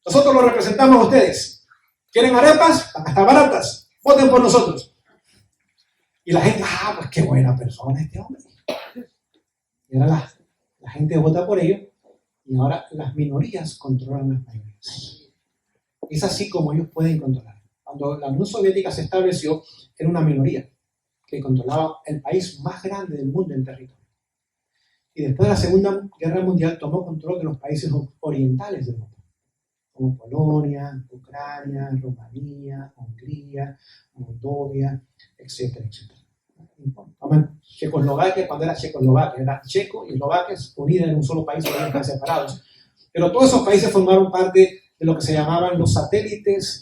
Nosotros lo representamos a ustedes. ¿Quieren arepas? Hasta baratas. Voten por nosotros. Y la gente, pues qué buena persona este hombre. Y ahora la gente vota por ellos y ahora las minorías controlan las mayorías. Es así como ellos pueden controlar. Cuando la Unión Soviética se estableció, era una minoría que controlaba el país más grande del mundo en territorio. Y después de la Segunda Guerra Mundial tomó control de los países orientales de Europa, como Polonia, Ucrania, Rumanía, Hungría, Moldavia, etcétera, etcétera. Checoslovaquia, cuando era Checoslovaquia, era Checo y Eslovaquia unidas en un solo país, pero están separados. Pero todos esos países formaron parte de lo que se llamaban los satélites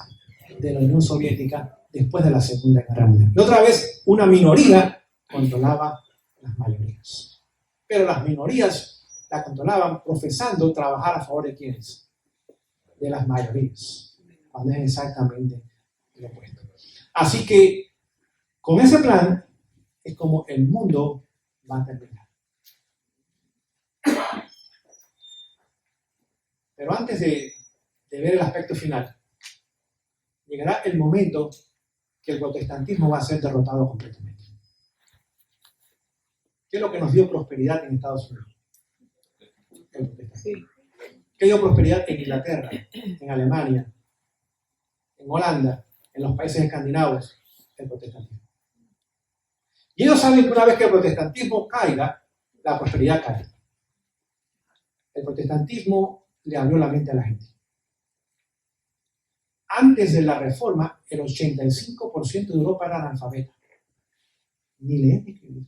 de la Unión Soviética después de la Segunda Guerra Mundial. Y otra vez, una minoría controlaba las mayorías. Pero las minorías la controlaban profesando trabajar a favor de ¿quiénes? De las mayorías, cuando es exactamente lo opuesto. Así que, con ese plan, es como el mundo va a terminar. Pero antes de ver el aspecto final, llegará el momento que el protestantismo va a ser derrotado completamente. ¿Qué es lo que nos dio prosperidad en Estados Unidos? El protestantismo. ¿Qué dio prosperidad en Inglaterra, en Alemania, en Holanda, en los países escandinavos? El protestantismo. Y ellos saben que una vez que el protestantismo caiga, la prosperidad cae. El protestantismo le abrió la mente a la gente. Antes de la reforma, el 85% de Europa era analfabeta. Ni leer ni escribir.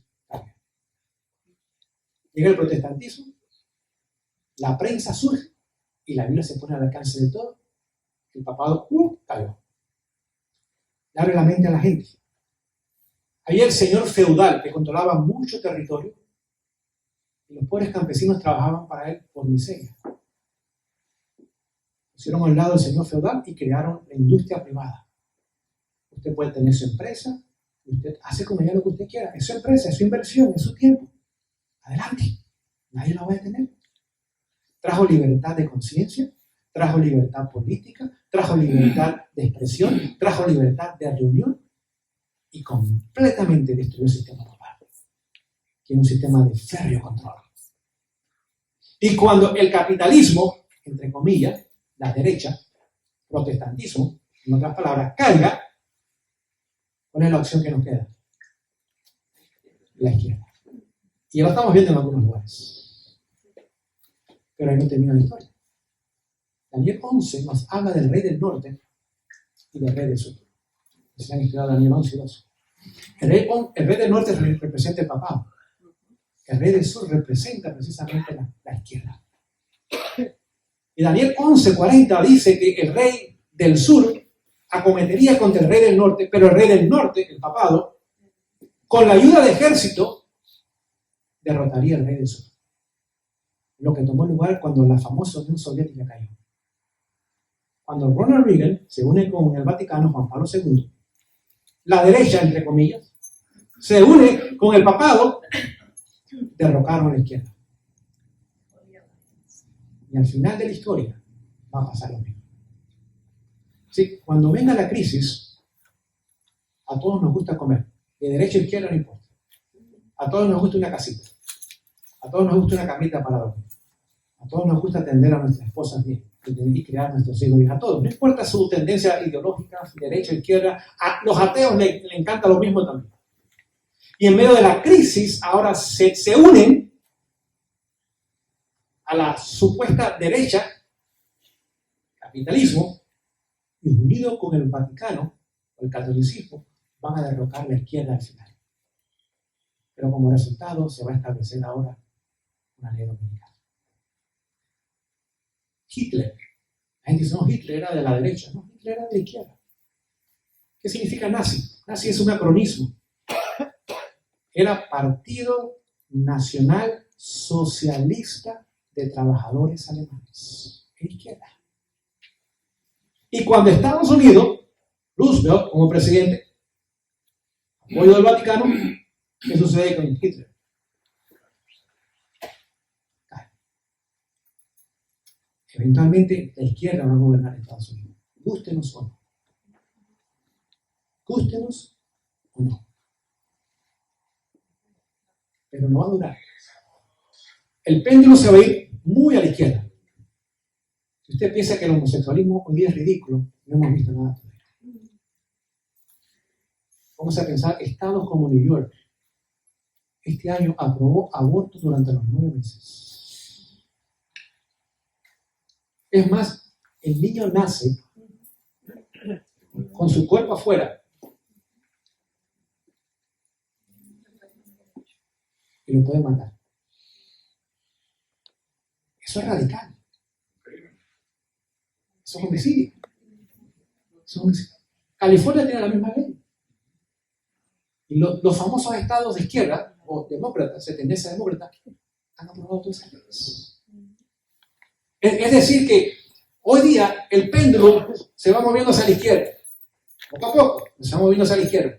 Llega el protestantismo, la prensa surge y la Biblia se pone al alcance de todo. El papado cayó. Le abre la mente a la gente. Había el señor feudal que controlaba mucho territorio y los pobres campesinos trabajaban para él por miseria. Pusieron al lado del señor feudal y crearon la industria privada. Usted puede tener su empresa, usted hace con ella lo que usted quiera. Es su empresa, es su inversión, es su tiempo. Adelante, nadie la va a detener. Trajo libertad de conciencia, trajo libertad política, trajo libertad de expresión, trajo libertad de reunión y completamente destruyó el sistema global, que es un sistema de férreo control. Y cuando el capitalismo, entre comillas, la derecha, protestantismo, en otras palabras, caiga, ¿cuál es la opción que nos queda? La izquierda. Y lo estamos viendo en algunos lugares. Pero ahí no termina la historia. Daniel 11 nos habla del rey del norte y del rey del sur. Se han estudiado Daniel 11 y 12. El rey del norte representa el papado. El rey del sur representa precisamente la izquierda. Y Daniel 11:40 dice que el rey del sur acometería contra el rey del norte, pero el rey del norte, el papado, con la ayuda del ejército, derrotaría al rey del sur. Lo que tomó lugar cuando la famosa Unión Soviética cayó. Cuando Ronald Reagan se une con el Vaticano, Juan Pablo II, la derecha, entre comillas, se une con el papado, derrocaron a la izquierda. Y al final de la historia va a pasar lo mismo. Sí, cuando venga la crisis, a todos nos gusta comer. De derecha a izquierda no importa. A todos nos gusta una casita. A todos nos gusta una camita para dormir. A todos nos gusta atender a nuestras esposas bien y criar a nuestros hijos bien. A todos. No importa su tendencia ideológica, derecha o izquierda. A los ateos le encanta lo mismo también. Y en medio de la crisis, ahora se unen a la supuesta derecha, capitalismo, y unido con el Vaticano, o el catolicismo, van a derrocar la izquierda al final. Pero como resultado se va a establecer ahora una ley dominical. Hitler. La gente dice, no, Hitler era de la derecha. No, Hitler era de la izquierda. ¿Qué significa nazi? Nazi es un acronismo. Era Partido Nacional Socialista de Trabajadores Alemanes. En izquierda. Y cuando Estados Unidos, Roosevelt como presidente, apoyo del Vaticano, ¿qué sucede con Hitler? Eventualmente la izquierda va a gobernar Estados Unidos. Gústenos o no. Gústenos o no. Pero no va a durar. El péndulo se va a ir muy a la izquierda. Si usted piensa que el homosexualismo hoy día es ridículo, no hemos visto nada todavía. Vamos a pensar, estados como New York, este año aprobó aborto durante los 9 meses. Es más, el niño nace con su cuerpo afuera y lo puede matar. Eso es radical. Eso es homicidio. California tiene la misma ley. Y los famosos estados de izquierda, o demócratas, de tendencia demócrata, han aprobado todas esas leyes. Es decir que hoy día el péndulo se va moviendo hacia la izquierda. Poco a poco se va moviendo hacia la izquierda.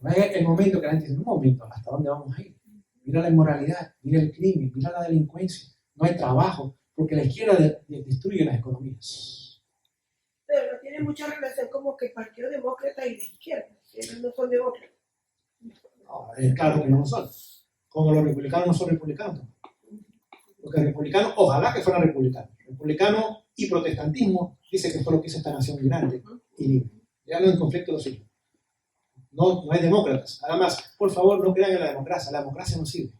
Va a llegar el momento que la gente dice, un momento, ¿hasta dónde vamos a ir? Mira la inmoralidad, mira el crimen, mira la delincuencia. No hay trabajo, porque la izquierda destruye las economías. Pero no tiene mucha relación como que el Partido Demócrata y la izquierda, ellos no son demócratas. No, es claro que no lo son. Como los republicanos no son republicanos. Porque republicanos, ojalá que fueran republicanos. Republicano y protestantismo dice que fue lo que hizo esta nación grande y libre. Ya no hay conflicto de los hijos. No hay demócratas. Además, por favor, no crean en la democracia. La democracia no sirve.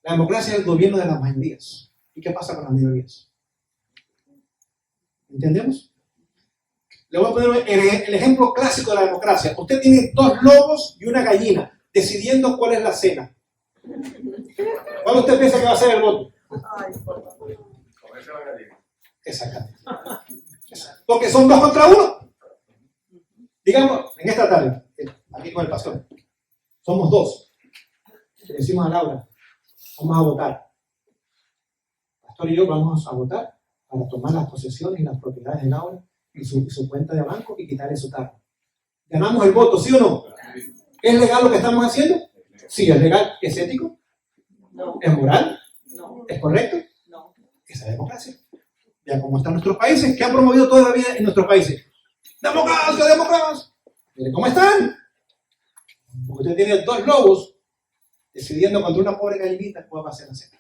La democracia es el gobierno de las mayorías. ¿Y qué pasa con las minorías? ¿Entendemos? Le voy a poner el ejemplo clásico de la democracia. Usted tiene 2 lobos y una gallina decidiendo cuál es la cena. ¿Cuál usted piensa que va a ser el voto? Exactamente. Porque son 2 contra 1. Digamos, en esta tarde, aquí con el pastor, somos 2. Le decimos a Laura, vamos a votar. El pastor y yo vamos a votar para tomar las posesiones y las propiedades de Laura y su cuenta de banco y quitarle su carro. ¿Ganamos el voto, sí o no? ¿Es legal lo que estamos haciendo? Sí, es legal. ¿Es ético? No. ¿Es moral? No. ¿Es correcto? No. Esa es democracia. Ya como están nuestros países, ¿qué han promovido toda la vida en nuestros países? ¡Democracia, democracia! Mire cómo están. Porque usted tiene 2 lobos decidiendo contra una pobre gallinita cuál va a ser la cena.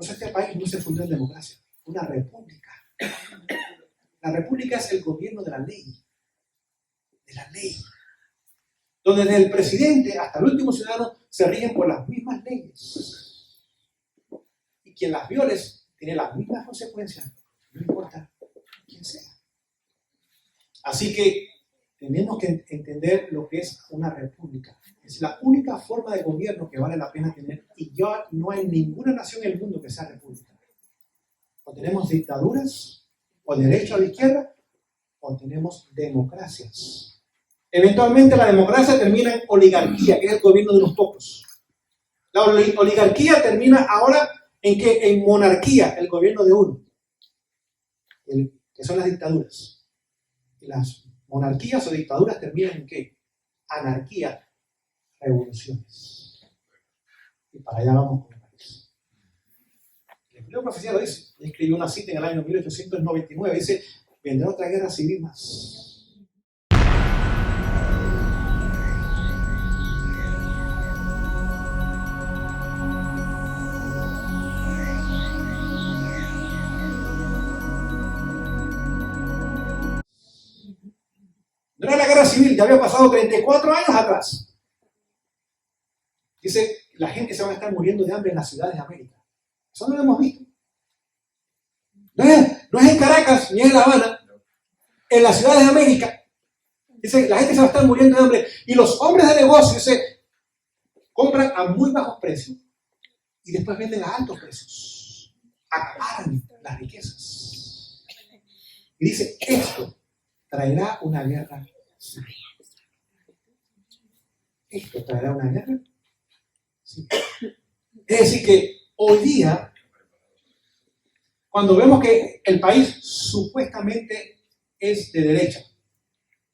Por eso este país no se fundó en democracia, una república. La república es el gobierno de la ley. De la ley. Donde desde el presidente hasta el último ciudadano se rigen por las mismas leyes. Y quien las viole tiene las mismas consecuencias, no importa quién sea. Así que tenemos que entender lo que es una república. Es la única forma de gobierno que vale la pena tener, y ya no hay ninguna nación en el mundo que sea república. O tenemos dictaduras, o derecha o izquierda, o tenemos democracias. Eventualmente la democracia termina en oligarquía, que es el gobierno de unos pocos. La oligarquía termina ahora en monarquía, el gobierno de uno, que son las dictaduras. Y las monarquías o dictaduras terminan en ¿qué? Anarquía, revoluciones. Y para allá vamos con el país. El libro profecía lo dice. Él escribió una cita en el año 1899. Dice: vendrá otra guerra civil más. No era la guerra civil, ya había pasado 34 años atrás. Dice, la gente se va a estar muriendo de hambre en las ciudades de América. Eso no lo hemos visto. No es en Caracas ni en La Habana, en las ciudades de América. Dice, la gente se va a estar muriendo de hambre. Y los hombres de negocio, dice, compran a muy bajos precios y después venden a altos precios. Acaparan las riquezas. Y dice, esto traerá una guerra civil. ¿Esto traerá una guerra? Sí. Es decir, que hoy día, cuando vemos que el país supuestamente es de derecha,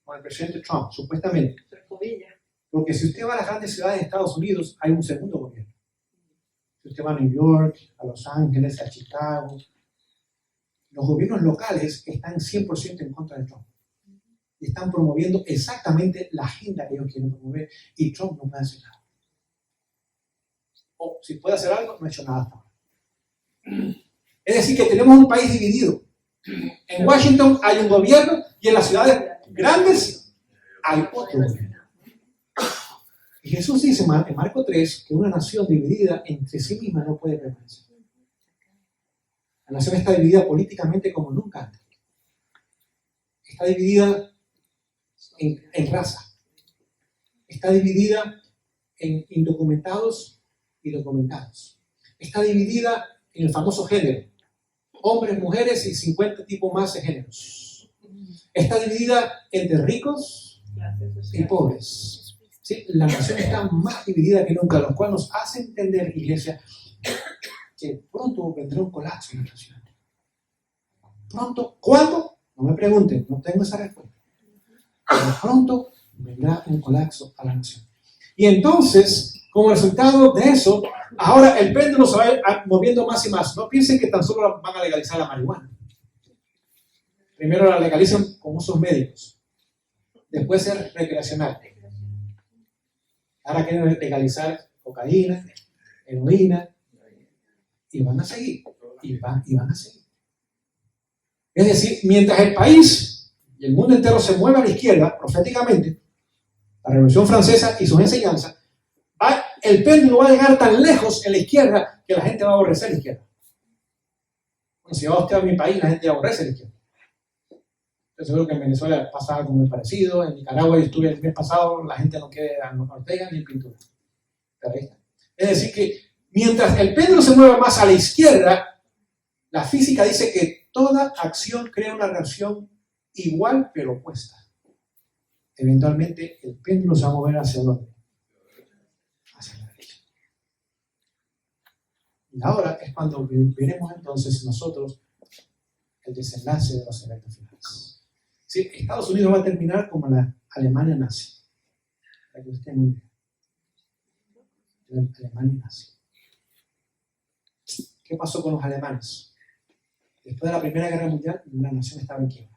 con el presidente Trump, supuestamente, porque si usted va a las grandes ciudades de Estados Unidos, hay un segundo gobierno. Si usted va a New York, a Los Ángeles, a Chicago, los gobiernos locales están 100% en contra de Trump. Y están promoviendo exactamente la agenda que ellos quieren promover, y Trump no puede hacer nada. O si puede hacer algo, no ha hecho nada hasta ahora. Es decir, que tenemos un país dividido. En Washington hay un gobierno y en las ciudades grandes hay otro gobierno. Y Jesús dice en Marcos 3 que una nación dividida entre sí misma no puede permanecer. La nación está dividida políticamente como nunca antes. Está dividida en raza. Está dividida en indocumentados y documentados. Está dividida en el famoso género. Hombres, mujeres y 50 tipos más de géneros. Está dividida entre ricos y pobres. ¿Sí? La nación está más dividida que nunca, lo cual nos hace entender, iglesia, que pronto vendrá un colapso en nuestra ciudad. Pronto, ¿cuándo? No me pregunten, no tengo esa respuesta. Pero pronto vendrá un colapso a la nación. Y entonces, como resultado de eso, ahora el péndulo se va a ir moviendo más y más. No piensen que tan solo van a legalizar la marihuana. Primero la legalizan con usos médicos. Después ser recreacional. Ahora quieren legalizar cocaína, heroína, y van a seguir. Y van a seguir. Es decir, mientras el país y el mundo entero se mueve a la izquierda, proféticamente, la Revolución Francesa y sus enseñanzas, el péndulo va a llegar tan lejos en la izquierda que la gente va a aborrecer la izquierda. Bueno, si va usted a mi país, la gente aborrece la izquierda. Estoy seguro que en Venezuela pasa algo muy parecido. En Nicaragua, yo estuve el mes pasado, la gente no quiere a Ortega ni pintura. Es decir, que mientras el péndulo se mueve más a la izquierda, la física dice que toda acción crea una reacción igual pero opuesta. Eventualmente el péndulo se va a mover hacia dónde? Hacia la derecha. Y ahora es cuando veremos entonces nosotros el desenlace de los eventos finales. ¿Sí? Estados Unidos va a terminar como la Alemania nazi. Para que usted muy bien. La Alemania nazi. ¿Qué pasó con los alemanes? Después de la Primera Guerra Mundial, la nación estaba en quiebra.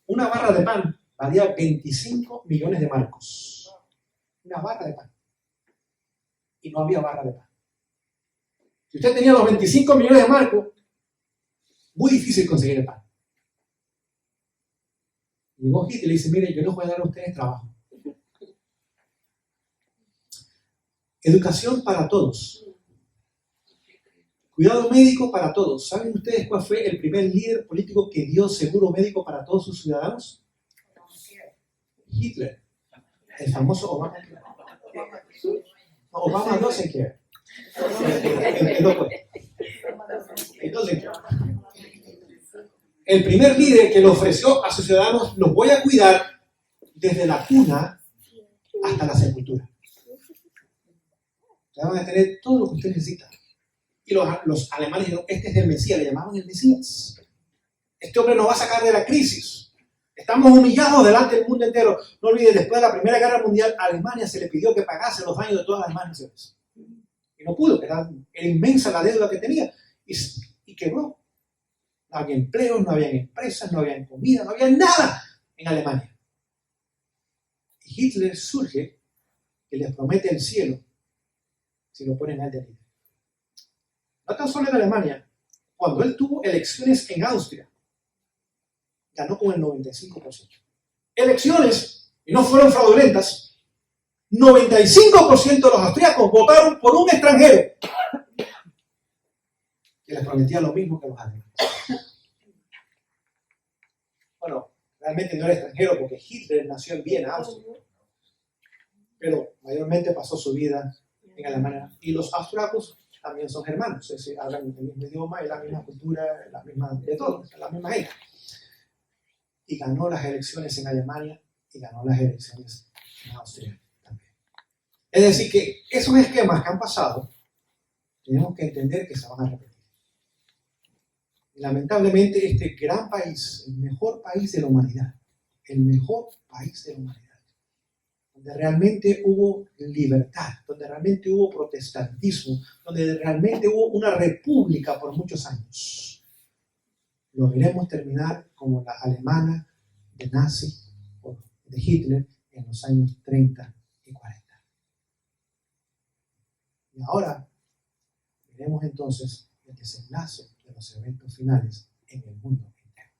Una barra de pan valía 25 millones de marcos. Una barra de pan. Y no había barra de pan. Si usted tenía los 25 millones de marcos, muy difícil conseguir el pan. Llegó Hitler y le dice, mire, yo les voy a dar a ustedes trabajo. Educación para todos. Cuidado médico para todos. ¿Saben ustedes cuál fue el primer líder político que dio seguro médico para todos sus ciudadanos? Hitler. El famoso Obama. No, Obama no se quiere. Entonces, el primer líder que le ofreció a sus ciudadanos, los voy a cuidar desde la cuna hasta la sepultura. Le van a tener todo lo que usted necesita. Y los alemanes dijeron, este es el Mesías, le llamaban el Mesías. Este hombre nos va a sacar de la crisis. Estamos humillados delante del mundo entero. No olviden, después de la Primera Guerra Mundial, a Alemania se le pidió que pagase los daños de todas las demás naciones. Y no pudo, era inmensa la deuda que tenía. Y quebró. No había empleos, no había empresas, no había comida, no había nada en Alemania. Y Hitler surge y les promete el cielo si lo ponen a él de líder. No tan solo en Alemania, cuando él tuvo elecciones en Austria, ganó con el 95%. Elecciones, y no fueron fraudulentas, 95% de los austríacos votaron por un extranjero que les prometía lo mismo que los alemanes. Bueno, realmente no era extranjero porque Hitler nació en Viena, Austria, pero mayormente pasó su vida en Alemania. Y los austriacos también son germanos, es decir, hablan el mismo idioma, la misma cultura, la misma de todo, la misma gente. Y ganó las elecciones en Alemania y ganó las elecciones en Austria también. Es decir, que esos esquemas que han pasado, tenemos que entender que se van a repetir. Y lamentablemente este gran país, el mejor país de la humanidad, el mejor país de la humanidad, donde realmente hubo libertad, donde realmente hubo protestantismo, donde realmente hubo una república por muchos años, lo veremos terminar como la alemana de Nazi o de Hitler en los años 30 y 40. Y ahora veremos entonces el desenlace de los eventos finales en el mundo entero.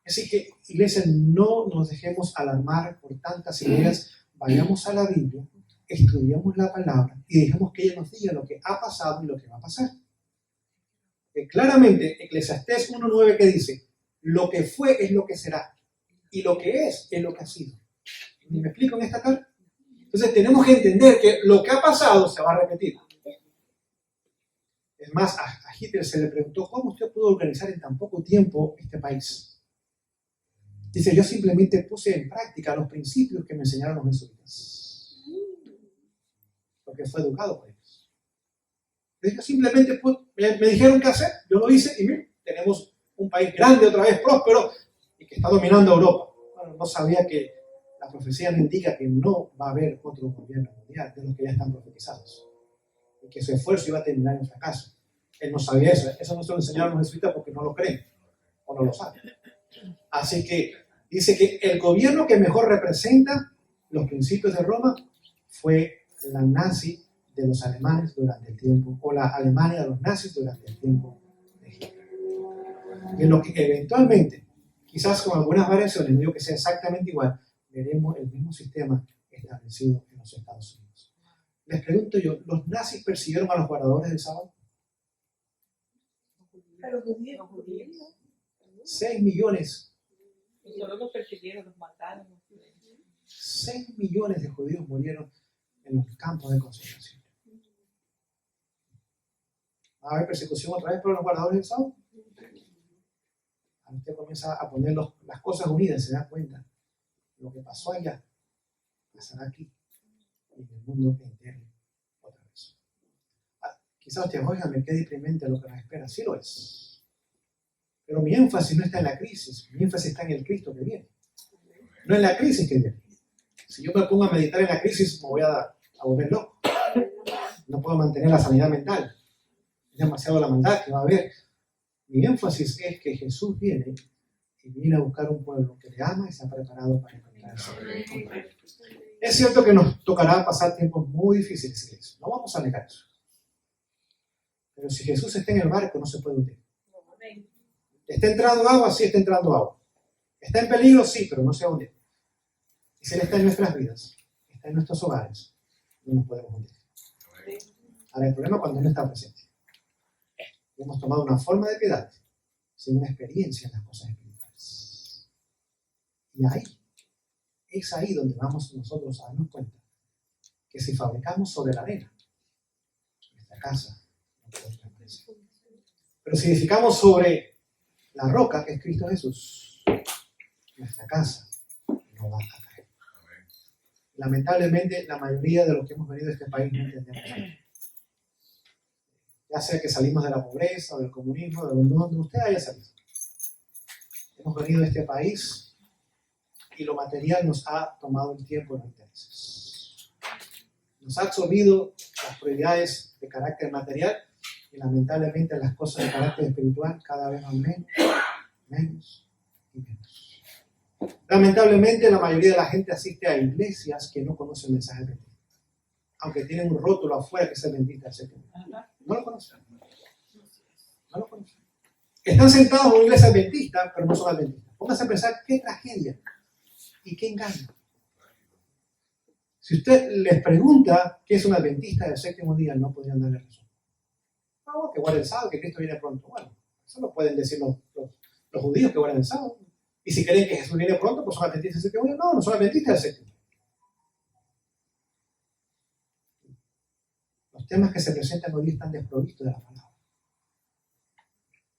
Así que, iglesia, no nos dejemos alarmar por tantas ideas. Vayamos a la Biblia, estudiemos la palabra y dejemos que ella nos diga lo que ha pasado y lo que va a pasar. Claramente, Eclesiastés 1:9 que dice, lo que fue es lo que será y lo que es lo que ha sido. ¿Me explico en esta tarde? Entonces tenemos que entender que lo que ha pasado se va a repetir. Es más, a Hitler se le preguntó, ¿cómo usted pudo organizar en tan poco tiempo este país? Dice, yo simplemente puse en práctica los principios que me enseñaron los jesuitas. Porque fue educado por ellos. Yo simplemente me dijeron qué hacer, yo lo hice y miren, tenemos un país grande, otra vez próspero y que está dominando Europa. Bueno, no sabía que la profecía me indica que no va a haber otro gobierno mundial de los que ya están profetizados. Y que su esfuerzo iba a terminar en fracaso. Él no sabía eso. Eso no se lo enseñaron los jesuitas porque no lo creen o no lo saben. Así que dice que el gobierno que mejor representa los principios de Roma fue la nazi de los alemanes durante el tiempo, o la Alemania de los nazis durante el tiempo de Hitler. Y en lo que eventualmente, quizás con algunas variaciones, no digo que sea exactamente igual, veremos el mismo sistema establecido en los Estados Unidos. Les pregunto yo, ¿los nazis persiguieron a los guardadores del sábado? A los judíos. 6 millones. Solo los persiguieron, los mataron. 6 millones de judíos murieron en los campos de concentración. ¿Va a haber persecución otra vez por los guardadores del sábado? Usted comienza a poner las cosas unidas, se da cuenta. Lo que pasó allá pasará aquí y en el mundo entero otra vez. Quizás usted, óigame, qué deprimente lo que nos espera. Sí lo es. Pero mi énfasis no está en la crisis, mi énfasis está en el Cristo que viene. No en la crisis que viene. Si yo me pongo a meditar en la crisis, me voy a volver loco. No puedo mantener la sanidad mental. Es demasiado la maldad que va a haber. Mi énfasis es que Jesús viene y viene a buscar un pueblo que le ama y se ha preparado para encontrarse. Es cierto que nos tocará pasar tiempos muy difíciles, no vamos a negar eso. Pero si Jesús está en el barco, no se puede hundir. ¿Está entrando agua? Sí, está entrando agua. ¿Está en peligro? Sí, pero no se hunde. Y si Él está en nuestras vidas, está en nuestros hogares, no nos podemos hundir. Ahora, el problema es cuando Él no está presente. Hemos tomado una forma de piedad sin una experiencia en las cosas espirituales. Y ahí, es ahí donde vamos nosotros a darnos cuenta que si fabricamos sobre la arena, nuestra casa no puede permanecer. Pero si edificamos sobre la roca, que es Cristo Jesús, nuestra casa no va a caer. Lamentablemente, la mayoría de los que hemos venido a este país no entendemos eso. Ya sea que salimos de la pobreza, o del comunismo, de donde usted haya salido. Hemos venido a este país y lo material nos ha tomado el tiempo y los intereses. Nos ha absorbido las prioridades de carácter material y lamentablemente las cosas de carácter espiritual cada vez van menos y menos. Lamentablemente la mayoría de la gente asiste a iglesias que no conocen el mensaje adventista, aunque tienen un rótulo afuera que es adventista del séptimo día. No lo conocen. No lo conocen. Están sentados en una iglesia adventista, pero no son adventistas. Pónganse a pensar qué tragedia y qué engaño. Si usted les pregunta qué es un adventista del séptimo día, no podrían darle razón. No, que guarden el sábado, que Cristo viene pronto. Bueno, eso lo pueden decir los judíos que guardan el sábado. Y si creen que Jesús viene pronto, pues son adventistas del séptimo día. No, no son adventistas del séptimo. Los temas que se presentan hoy están desprovistos de la palabra.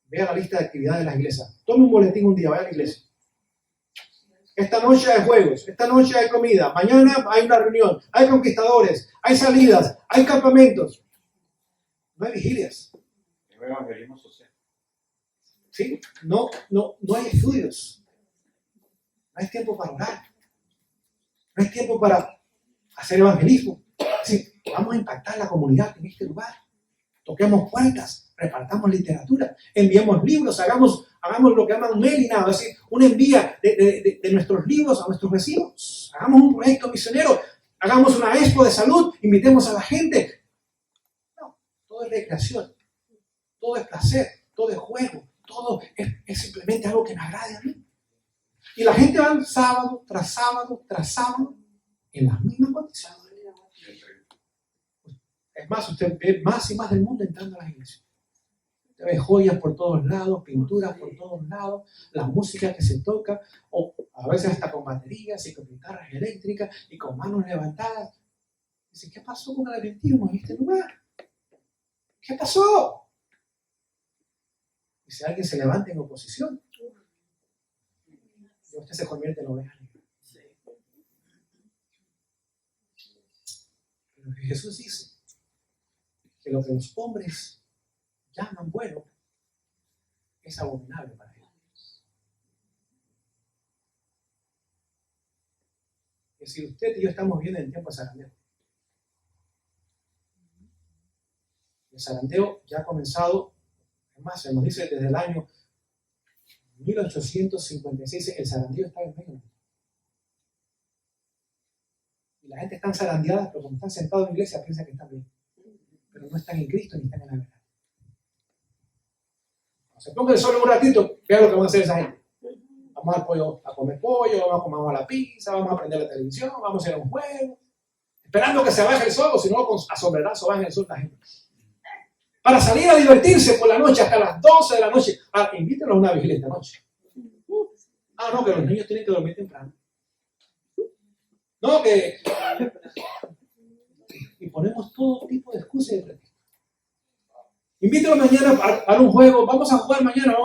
Vea la lista de actividades de las iglesias. Tome un boletín un día, vaya a la iglesia. Esta noche hay juegos, esta noche hay comida, mañana hay una reunión, hay conquistadores, hay salidas, hay campamentos. No hay vigilias. Es un evangelismo social. ¿Sí? No hay estudios. No hay tiempo para orar. No hay tiempo para hacer evangelismo. Sí, vamos a impactar la comunidad en este lugar. Toquemos puertas, repartamos literatura, enviemos libros, hagamos lo que llaman mailing out, es decir, una envía de nuestros libros a nuestros vecinos. Hagamos un proyecto misionero, hagamos una expo de salud, invitemos a la gente. No, todo es recreación, todo es placer, todo es juego, todo es simplemente algo que me agrade a mí. Y la gente va sábado tras sábado tras sábado en las mismas condiciones. Es más, usted ve más y más del mundo entrando a las iglesias. Usted ve joyas por todos lados, pinturas por todos lados, la música que se toca, o a veces hasta con baterías y con guitarras eléctricas y con manos levantadas. Dice, ¿qué pasó con el adventismo en este lugar? ¿Qué pasó? Y si alguien se levanta en oposición, usted se convierte en oveja negra. Pero Jesús dice que lo que los hombres llaman bueno es abominable para ellos. Es decir, usted y yo estamos viendo el tiempo de zarandeo. El zarandeo ya ha comenzado, es más, se nos dice desde el año 1856, el zarandeo estaba en medio. Y la gente está zarandeada, pero cuando están sentados en la iglesia piensan que están bien. Pero no están en Cristo ni están en la verdad. Cuando se ponga el sol un ratito, vea lo que van a hacer esa gente. Vamos a comer pollo, vamos a la pizza, vamos a prender la televisión, vamos a ir a un juego, esperando que se baje el sol, o si no, con asombrazo baja el sol la gente. Para salir a divertirse por la noche hasta las 12 de la noche. Invítenlos a una vigilia esta noche. No, que los niños tienen que dormir temprano. No, que... Y ponemos todo tipo de excusas y de pretextos. Invítenlos mañana a un juego. Vamos a jugar mañana,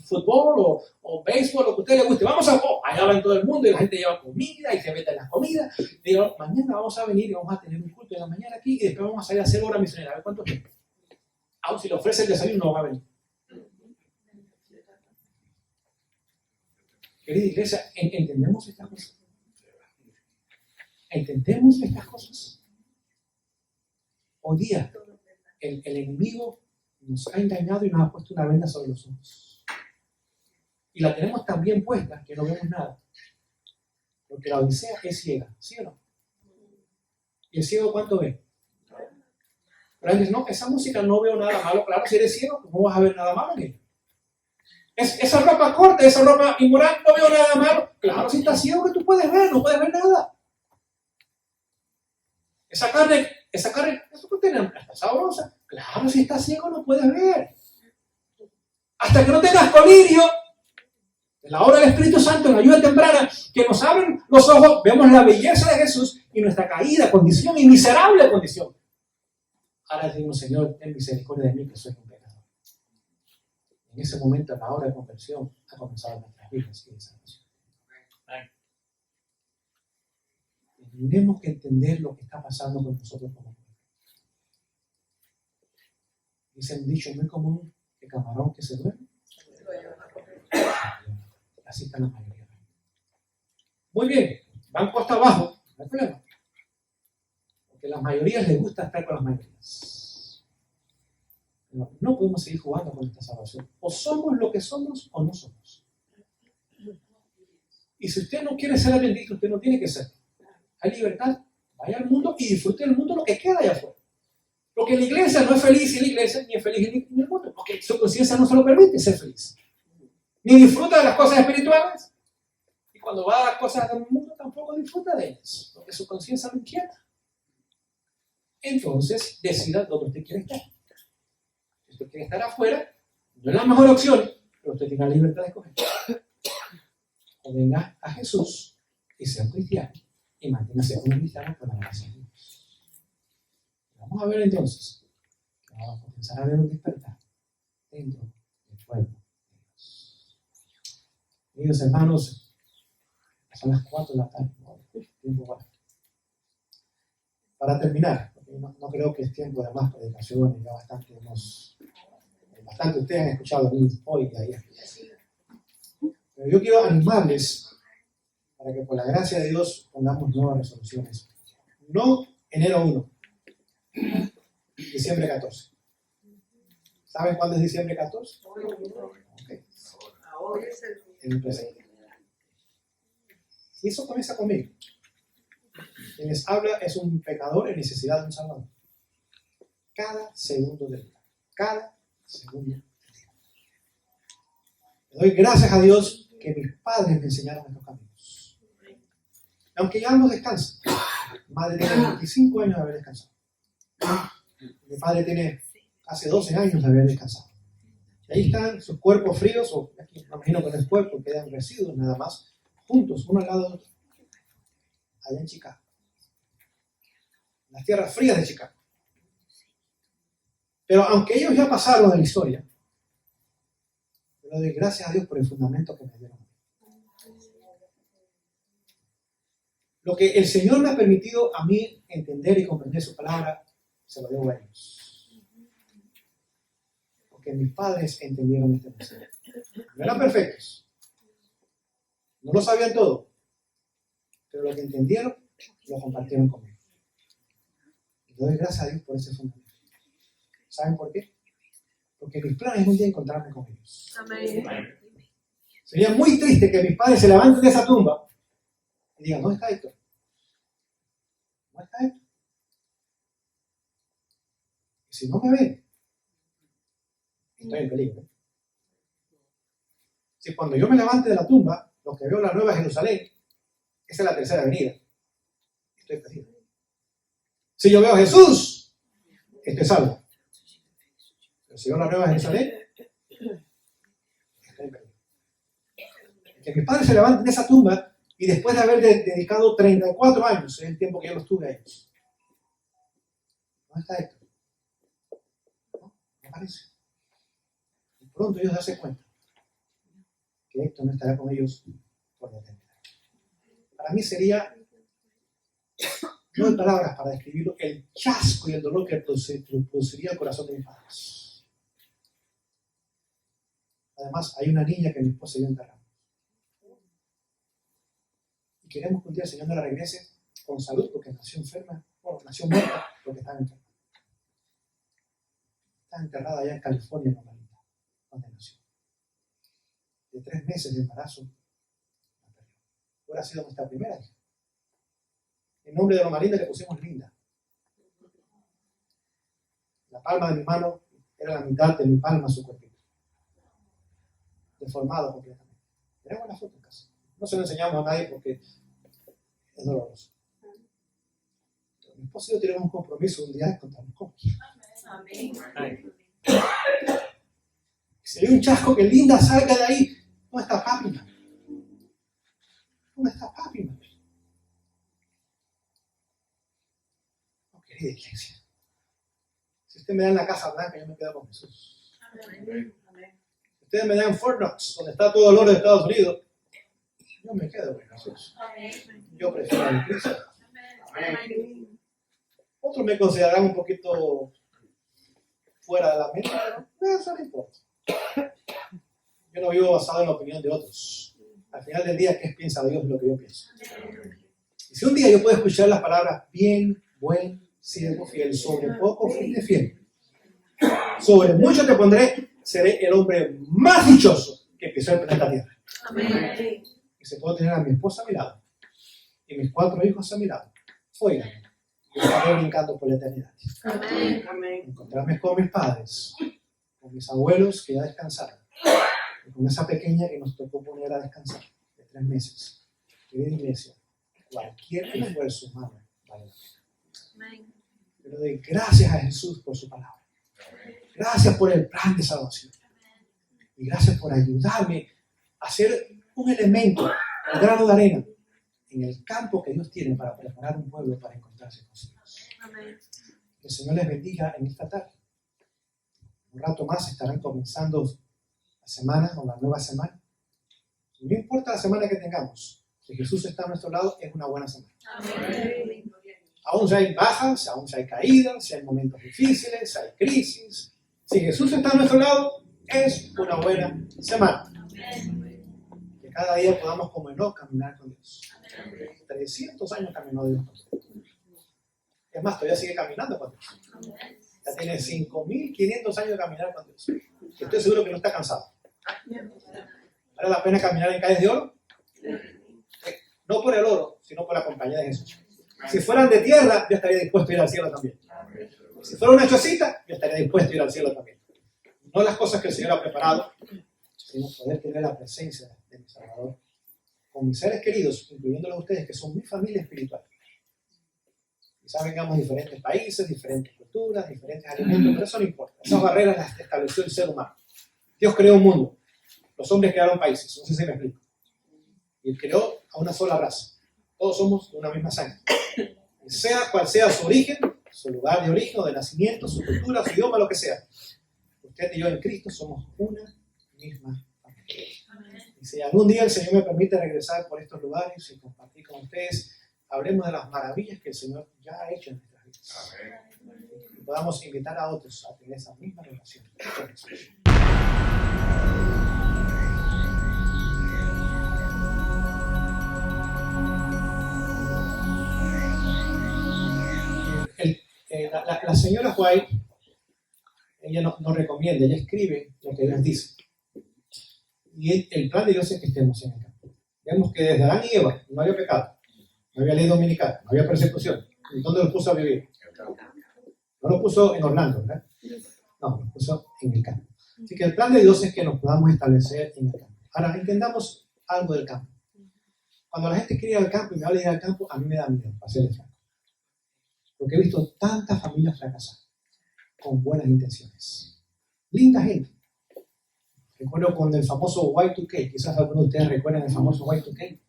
fútbol o béisbol, lo que a usted le guste. Vamos a jugar. Allá va en todo el mundo y la gente lleva comida y se mete en las comidas. Digo, mañana vamos a venir y vamos a tener un culto en la mañana aquí y después vamos a ir a hacer hora misionera. A ver cuánto tiempo. Aún si le ofrece el desayuno, no va a venir. Querida iglesia, ¿entendemos estas cosas? ¿Entendemos estas cosas? Hoy día, el enemigo nos ha engañado y nos ha puesto una venda sobre los ojos. Y la tenemos tan bien puesta que no vemos nada. Porque la odisea es ciega, ¿sí o no? ¿Y el ciego cuánto ve? Pero él dice, no, esa música no veo nada malo. Claro, si eres ciego, ¿cómo vas a ver nada malo en ella? Esa ropa corta, esa ropa inmoral, no veo nada malo. Claro, si estás ciego, que tú puedes ver, no puedes ver nada. Esa carne, eso que tenemos, está sabrosa. Claro, si estás ciego, no puedes ver. Hasta que no tengas colirio, en la obra del Espíritu Santo, en la ayuda temprana, que nos abren los ojos, vemos la belleza de Jesús y nuestra caída, condición y miserable condición. Ahora decimos, Señor, ten misericordia de mí, que soy un pecador. En ese momento, la obra de conversión ha comenzado en nuestras vidas y de salvación. Tenemos que entender lo que está pasando con nosotros como pueblo. Dice un dicho muy común, que camarón que se duerme. Así está la mayoría. Muy bien, van costa abajo, no hay problema. Porque a las mayorías les gusta estar con las mayorías. Pero no podemos seguir jugando con esta salvación. O somos lo que somos o no somos. Y si usted no quiere ser bendito, usted no tiene que ser. Hay libertad, vaya al mundo y disfrute del mundo lo que queda allá afuera. Porque la iglesia no es feliz en la iglesia, ni es feliz en el mundo, porque su conciencia no se lo permite ser feliz. Ni disfruta de las cosas espirituales, y cuando va a las cosas del mundo tampoco disfruta de ellas, porque su conciencia lo inquieta. Entonces, decida dónde usted quiere estar. Si usted quiere estar afuera, no es la mejor opción, pero usted tiene la libertad de escoger. O venga a Jesús y sea un cristiano, y manténgase como cristiano por la gracia de Dios. Vamos a ver entonces, que vamos a comenzar a ver un despertar dentro del pueblo de Dios. Queridos hermanos, son las 4 de la tarde, tiempo bueno. Para terminar, porque no creo que es tiempo de más predicaciones, ya bastante ustedes han escuchado a mí hoy y ayer. Pero yo quiero animarles para que por la gracia de Dios pongamos nuevas resoluciones. No enero 1, diciembre 14. ¿Saben cuándo es diciembre 14? Okay. Ahora es En el presente. Y eso comienza conmigo. Quien les habla es un pecador en necesidad de un salvador. Cada segundo del día. Cada segundo del día. Le doy gracias a Dios que mis padres me enseñaron estos caminos. Aunque ya ambos descansan. Mi madre tiene 25 años de haber descansado. Mi padre tiene casi 12 años de haber descansado. Y ahí están sus cuerpos fríos, o aquí me imagino que no es cuerpo, quedan residuos nada más, juntos, uno al lado de otro. Allá en Chicago. En las tierras frías de Chicago. Pero aunque ellos ya pasaron de la historia, yo le doy gracias a Dios por el fundamento que me dieron. Lo que el Señor me ha permitido a mí entender y comprender su palabra, se lo debo a ellos. Porque mis padres entendieron este mensaje. No eran perfectos. No lo sabían todo. Pero lo que entendieron, lo compartieron conmigo. Y doy gracias a Dios por ese fundamento. ¿Saben por qué? Porque mis planes es un día encontrarme con ellos. Amén. Sería muy triste que mis padres se levanten de esa tumba y digan, ¿dónde está Héctor? ¿Dónde está Héctor? Y si no me ven, estoy en peligro. Si cuando yo me levante de la tumba, lo que veo en la Nueva Jerusalén, esa es la tercera venida, estoy perdido. Si yo veo a Jesús, estoy salvo. Pero si veo la Nueva Jerusalén, estoy perdido. Que mis padres se levanten de esa tumba y después de haber dedicado 34 años, es el tiempo que yo los tuve a ellos. ¿Dónde está Héctor? No aparece. Y pronto ellos darse cuenta que Héctor no estará con ellos por la eternidad. Para mí sería, no hay palabras para describirlo, el chasco y el dolor que produciría el corazón de mis padres. Además, hay una niña que mi esposa y yo enterramos. Y queremos que un día el Señor nos la regrese con salud, porque nació enferma, bueno, nació muerta porque estaba enferma. Está enterrada allá en California, en Loma Linda, donde nació. De 3 meses de embarazo, la perdió. Hubiera sido nuestra primera hija. El nombre de Loma Linda le pusimos Linda. La palma de mi mano era la mitad de mi palma, su cuerpito. Deformado completamente. Tenemos la foto en casa. No se lo enseñamos a nadie porque es doloroso. Pero mi esposo y yo tenemos un compromiso un día de contarnos cómo. Si hay un chasco, que Linda salga de ahí. ¿Dónde está papi? ¿Dónde está papi? No, querida iglesia. Si usted me da en la Casa Blanca, yo me quedo con Jesús. Si ustedes me dan en Fort Knox, donde está todo el oro de Estados Unidos, yo me quedo con Jesús. Yo prefiero a Cristo. Otros me considerarán un poquito fuera de la mente, pero eso no importa. Yo no vivo basado en la opinión de otros. Al final del día, ¿qué piensa Dios de lo que yo pienso? Y si un día yo puedo escuchar las palabras, bien, buen, siervo fiel, sobre poco fuiste fiel, sobre mucho te pondré, seré el hombre más dichoso que pisó el planeta Tierra. Amén. Y se puedo tener a mi esposa a mi lado y mis 4 hijos a mi lado. Oigan, yo estaré brincando por la eternidad. Amén. Encontrarme con mis padres, con mis abuelos que ya descansaron, y con esa pequeña que nos tocó poner a descansar de 3 meses. Querida iglesia, cualquier esfuerzo humano vale la pena. Pero doy gracias a Jesús por su palabra. Gracias por el plan de salvación. Y gracias por ayudarme a ser un elemento, un grano de arena en el campo que Dios tiene para preparar un pueblo para encontrarse con Dios. Que el Señor les bendiga en esta tarde. Un rato más estarán comenzando la semana o la nueva semana. Y no importa la semana que tengamos, si Jesús está a nuestro lado, es una buena semana. Amén. Aún si hay bajas, aún si hay caídas, si hay momentos difíciles, si hay crisis. Si Jesús está a nuestro lado, es una buena semana. Que cada día podamos como Enoc caminar con Dios. 300 años caminó Dios con Dios. Es más, todavía sigue caminando con Dios. Ya tiene 5.500 años de caminar con Dios. Y estoy seguro que no está cansado. ¿Vale la pena caminar en calles de oro? No por el oro, sino por la compañía de Jesús. Si fueran de tierra, yo estaría dispuesto a ir al cielo también. Si fuera una chocita, yo estaría dispuesto a ir al cielo también. No las cosas que el Señor ha preparado, sino poder tener la presencia de mi Salvador con mis seres queridos, incluyéndolos a ustedes, que son mi familia espiritual. Quizás vengamos de diferentes países, diferentes culturas, diferentes alimentos, pero eso no importa. Esas barreras las estableció el ser humano. Dios creó un mundo. Los hombres crearon países, no sé si me explico. Y creó a una sola raza. Todos somos de una misma sangre. Y sea cual sea su origen, su lugar de origen o de nacimiento, su cultura, su idioma, lo que sea. Usted y yo en Cristo somos una misma familia. Y si algún día el Señor me permite regresar por estos lugares y compartir con ustedes, hablemos de las maravillas que el Señor ya ha hecho en nuestras vidas. Y podamos invitar a otros a tener esa misma relación con Jesús. La señora White, ella nos recomienda, ella escribe lo que Dios dice. Y el plan de Dios es que estemos en el campo. Vemos que desde Adán y Eva no había pecado, no había ley dominical, no había persecución. ¿Y dónde lo puso a vivir? No lo puso en Orlando, ¿verdad? No, lo puso en el campo. Así que el plan de Dios es que nos podamos establecer en el campo. Ahora, entendamos algo del campo. Cuando la gente quiere ir al campo y me habla de ir al campo, a mí me da miedo, para serle franco. Porque he visto tantas familias fracasar con buenas intenciones. Linda gente. Recuerdo con el famoso Y2K. Quizás algunos de ustedes recuerdan el famoso Y2K.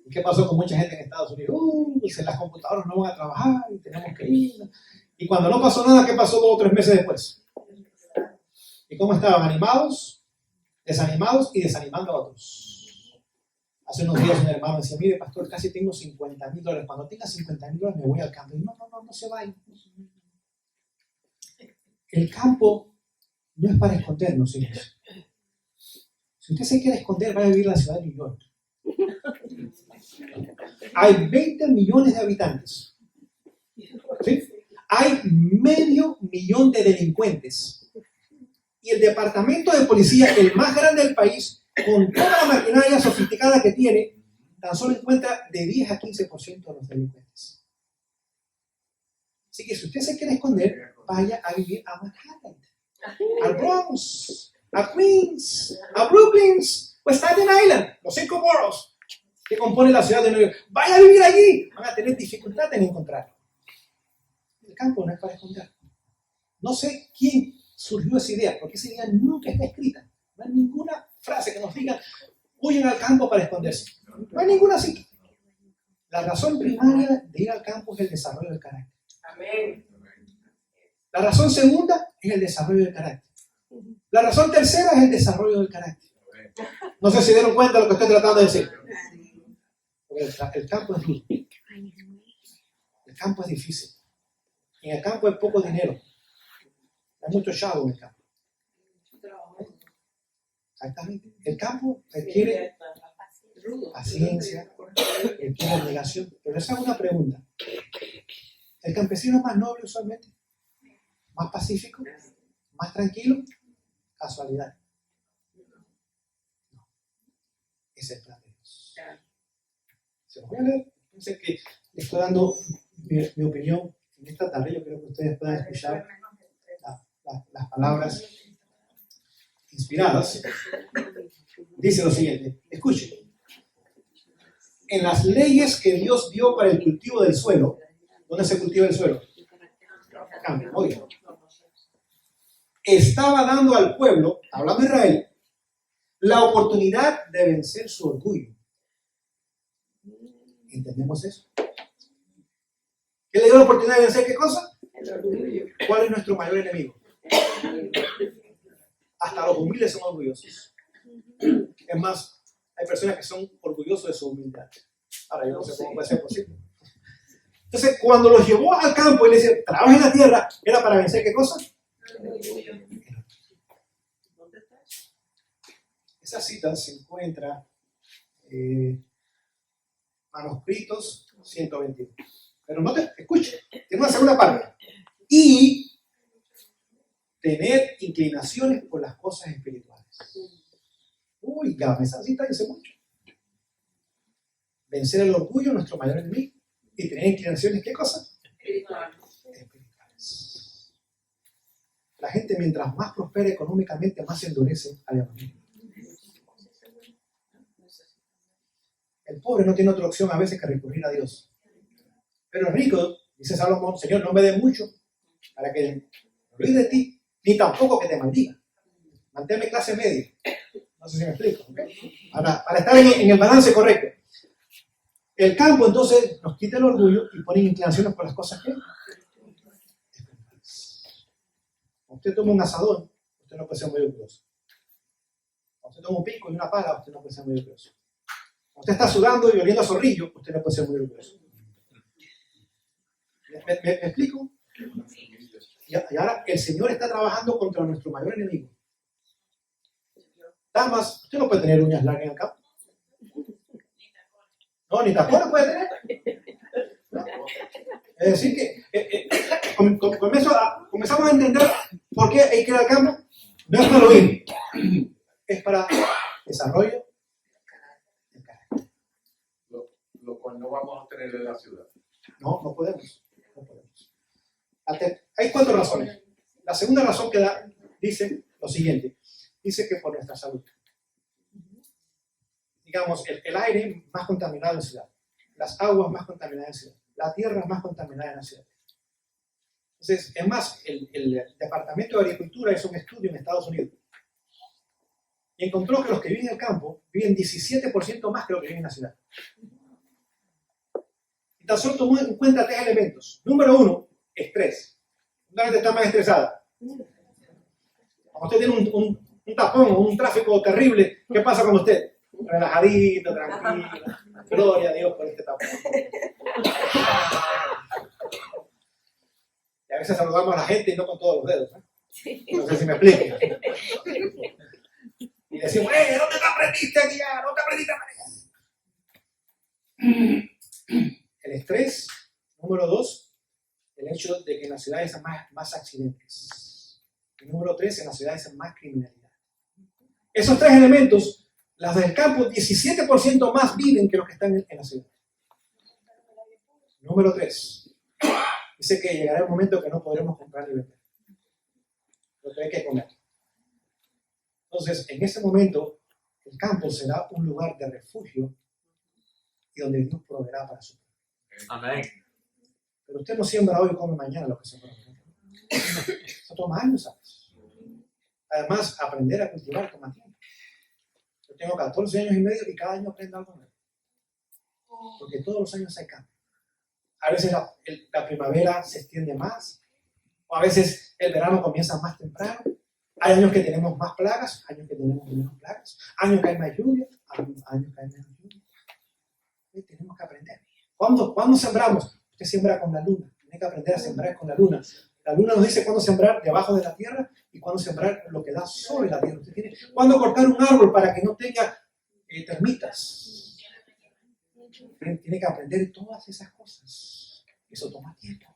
¿Y qué pasó con mucha gente en Estados Unidos? Pues las computadoras no van a trabajar y tenemos que ir. Y cuando no pasó nada, ¿qué pasó 2 o 3 meses después? ¿Y cómo estaban? ¿Animados? ¿Desanimados? Y desanimando a otros. Hace unos días un hermano decía, mire pastor, casi tengo $50,000. Cuando tenga $50,000 me voy al campo. Y no se vayan. El campo no es para escondernos, hijos. Si usted se quiere esconder, vaya a vivir en la ciudad de New York. Hay 20 millones de habitantes. ¿Sí? Hay 500,000 de delincuentes. Y el departamento de policía, el más grande del país, con toda la maquinaria sofisticada que tiene, tan solo encuentra de 10 a 15% de los delincuentes. Así que si usted se quiere esconder, vaya a vivir a Manhattan, al Bronx, a Queens, a Brooklyn o Staten Island, los 5 boroughs que componen la ciudad de Nueva York. Vaya a vivir allí, van a tener dificultad en encontrarlo. El campo no es para esconder. No sé quién surgió esa idea, porque esa idea nunca está escrita. No hay ninguna frase que nos diga, huyen al campo para esconderse. No hay ninguna así. La razón primaria de ir al campo es el desarrollo del carácter. Amén. La razón segunda es el desarrollo del carácter. La razón tercera es el desarrollo del carácter. No sé si dieron cuenta de lo que estoy tratando de decir. Porque el campo es duro. El campo es difícil. En el campo hay poco dinero. Hay mucho chavo en el campo. Exactamente. El campo requiere paciencia, requiere abnegación. Pero esa es una pregunta. ¿El campesino es más noble usualmente? ¿Más pacífico? ¿Más tranquilo? Casualidad. No. Es el plan de Dios. Se los voy a leer. Pensé que le estoy dando mi opinión en esta tarde. Yo creo que ustedes puedan escuchar las palabras inspiradas. Dice lo siguiente. Escuchen. En las leyes que Dios dio para el cultivo del suelo, ¿dónde se cultiva el suelo? Campo, oiga. Estaba dando al pueblo, hablando de Israel, la oportunidad de vencer su orgullo. ¿Entendemos eso? ¿Qué le dio la oportunidad de vencer qué cosa? El orgullo. ¿Cuál es nuestro mayor enemigo? Hasta los humildes son orgullosos. Es más, hay personas que son orgullosos de su humildad. Ahora, yo no sé cómo puede ser posible. Entonces, cuando los llevó al campo y le dice, trabaja en la tierra, ¿era para vencer qué cosa? Esa cita se encuentra manuscritos 121. Pero no te escuche, tiene una segunda parte. Y tener inclinaciones por las cosas espirituales. Uy, esa cita dice mucho. Vencer el orgullo, nuestro mayor enemigo. Y tener inclinaciones, ¿qué cosa? Espirituales. Espirituales. La gente, mientras más prospera económicamente, más se endurece al evangelio. El pobre no tiene otra opción a veces que recurrir a Dios. Pero el rico, dice Salomón, Señor, no me dé mucho para que me olvide de ti, ni tampoco que te maldiga. Manténme clase media. No sé si me explico. ¿Okay? Para estar en el balance correcto. El campo entonces nos quita el orgullo y pone inclinaciones por las cosas que... Usted toma un asadón, usted no puede ser muy orgulloso. Usted toma un pico y una pala, usted no puede ser muy orgulloso. Usted está sudando y oliendo a zorrillo, usted no puede ser muy orgulloso. ¿Me explico? Y ahora el Señor está trabajando contra nuestro mayor enemigo. Damas, usted no puede tener uñas largas en el campo. No, ni tapones puede tener. ¿No? Es decir que comenzamos a entender por qué hay que ir al campo. No es para oír, es para desarrollo del carácter. Lo cual no vamos a tener en la ciudad. No podemos. No podemos. Hay 4 razones. La segunda razón que da dice lo siguiente. Dice que por nuestra salud. Digamos, el aire más contaminado en la ciudad, las aguas más contaminadas en la ciudad, la tierra más contaminada en la ciudad. Entonces, es más, el Departamento de Agricultura hizo un estudio en Estados Unidos y encontró que los que viven en el campo viven 17% más que los que viven en la ciudad. Y tan solo tomó en cuenta 3 elementos. Número 1, estrés. Una gente está más estresada. Cuando usted tiene un tapón o un tráfico terrible, ¿qué pasa con usted? Relajadito, tranquilo. Gloria a Dios por este tapón. Y a veces saludamos a la gente y no con todos los dedos. No sé si me explico. Y decimos, ¿dónde te aprendiste a guiar? ¿Dónde te aprendiste a manejar? El estrés. Número 2, el hecho de que en las ciudades hay más accidentes. Y número 3, en las ciudades hay más criminalidad. Esos 3 elementos, las del campo, 17% más viven que los que están en la ciudad. Número 3. dice que llegará el momento que no podremos comprar ni vender. Lo que hay que comer. Entonces, en ese momento, el campo será un lugar de refugio y donde Dios proveerá para su pueblo. Amén. Pero usted no siembra hoy y come mañana lo que se puede. Eso toma años, ¿sabes? Además, aprender a cultivar toma tiempo. Yo tengo 14 años y medio y cada año aprendo algo nuevo. Porque todos los años hay cambio. A veces la primavera se extiende más, o a veces el verano comienza más temprano. Hay años que tenemos más plagas, años que tenemos menos plagas, años que hay más lluvia, años que hay menos lluvia. Y tenemos que aprender. ¿Cuándo sembramos? Usted siembra con la luna. Tiene que aprender a sembrar con la luna. La luna nos dice cuándo sembrar debajo de la tierra y cuándo sembrar lo que da sobre la tierra. Usted tiene cuándo cortar un árbol para que no tenga termitas. Tiene que aprender todas esas cosas. Eso toma tiempo.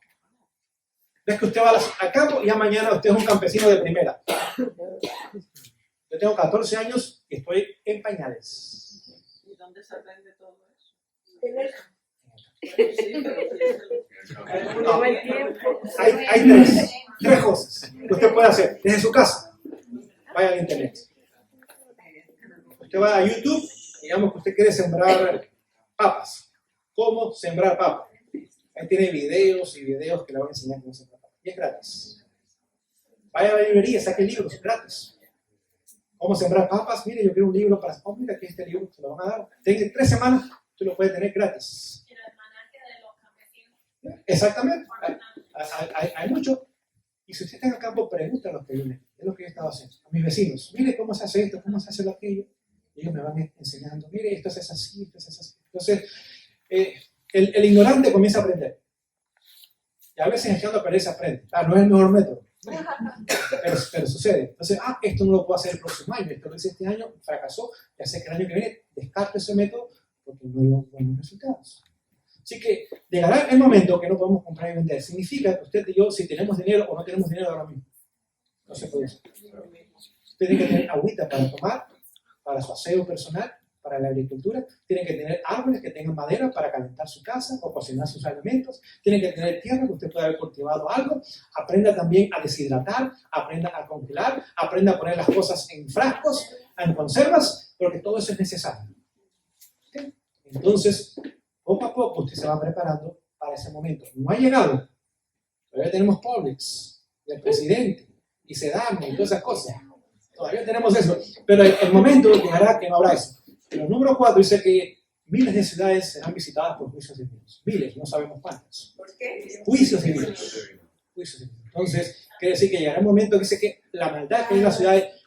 No es que usted va al campo y ya mañana usted es un campesino de primera. Yo tengo 14 años y estoy en pañales. ¿Y dónde se aprende todo eso? En el No, hay tres cosas que usted puede hacer desde su casa. Vaya al internet. Usted va a YouTube, digamos que usted quiere sembrar papas. ¿Cómo sembrar papas? Ahí tiene videos y videos que le voy a enseñar cómo sembrar papas. Y es gratis. Vaya a la librería, saque libros, es gratis. ¿Cómo sembrar papas? Mire, yo quiero un libro para... Oh, mira, aquí este libro, se lo van a dar. Tiene 3 semanas, usted lo puede tener gratis. Exactamente. Hay mucho. Y si usted está en el campo, pregunta a los que vienen. Es lo que yo estaba haciendo. A mis vecinos. Mire cómo se hace esto, cómo se hace lo aquello. Ellos me van enseñando. Mire, esto es así, esto es así. Entonces, el ignorante comienza a aprender. Y a veces echando a perder se aprende. No es el mejor método. Pero sucede. Entonces, esto no lo puedo hacer el próximo año. Esto lo hice este año, fracasó. Ya sé que el año que viene descarto ese método porque no dio buenos resultados. Así que llegará el momento que no podemos comprar y vender. Significa que usted y yo, si tenemos dinero o no tenemos dinero ahora mismo, no se puede usar. Usted tiene que tener agüita para tomar, para su aseo personal, para la agricultura. Tiene que tener árboles que tengan madera para calentar su casa o cocinar sus alimentos. Tiene que tener tierra que usted pueda haber cultivado algo. Aprenda también a deshidratar, aprenda a congelar, aprenda a poner las cosas en frascos, en conservas, porque todo eso es necesario. ¿Okay? Entonces, poco a poco usted se va preparando para ese momento. No ha llegado. Todavía tenemos Publix, el presidente, y Sedano, y todas esas cosas. Todavía tenemos eso. Pero el momento llegará que no habrá eso. Pero el número 4 dice que miles de ciudades serán visitadas por juicios divinos. Miles, no sabemos cuántas. ¿Por qué? Juicios divinos. Juicios divinos. Entonces, quiere decir que llegará un momento que dice que la maldad que hay en las ciudades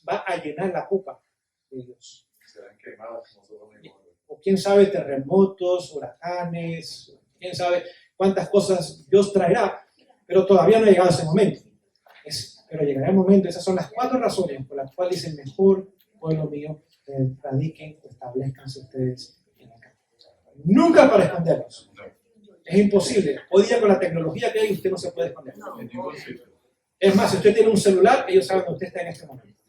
va a llenar la copa de Dios. Serán quemadas como nosotros mismos. O quién sabe, terremotos, huracanes, quién sabe cuántas cosas Dios traerá, pero todavía no ha llegado ese momento. Pero llegará el momento. Esas son las 4 razones por las cuales dice: mejor, pueblo mío, radiquen o establezcanse ustedes en el campo. Nunca para esconderlos. Es imposible. Hoy día con la tecnología que hay, usted no se puede esconder. Es más, si usted tiene un celular, ellos saben dónde usted está en este momento.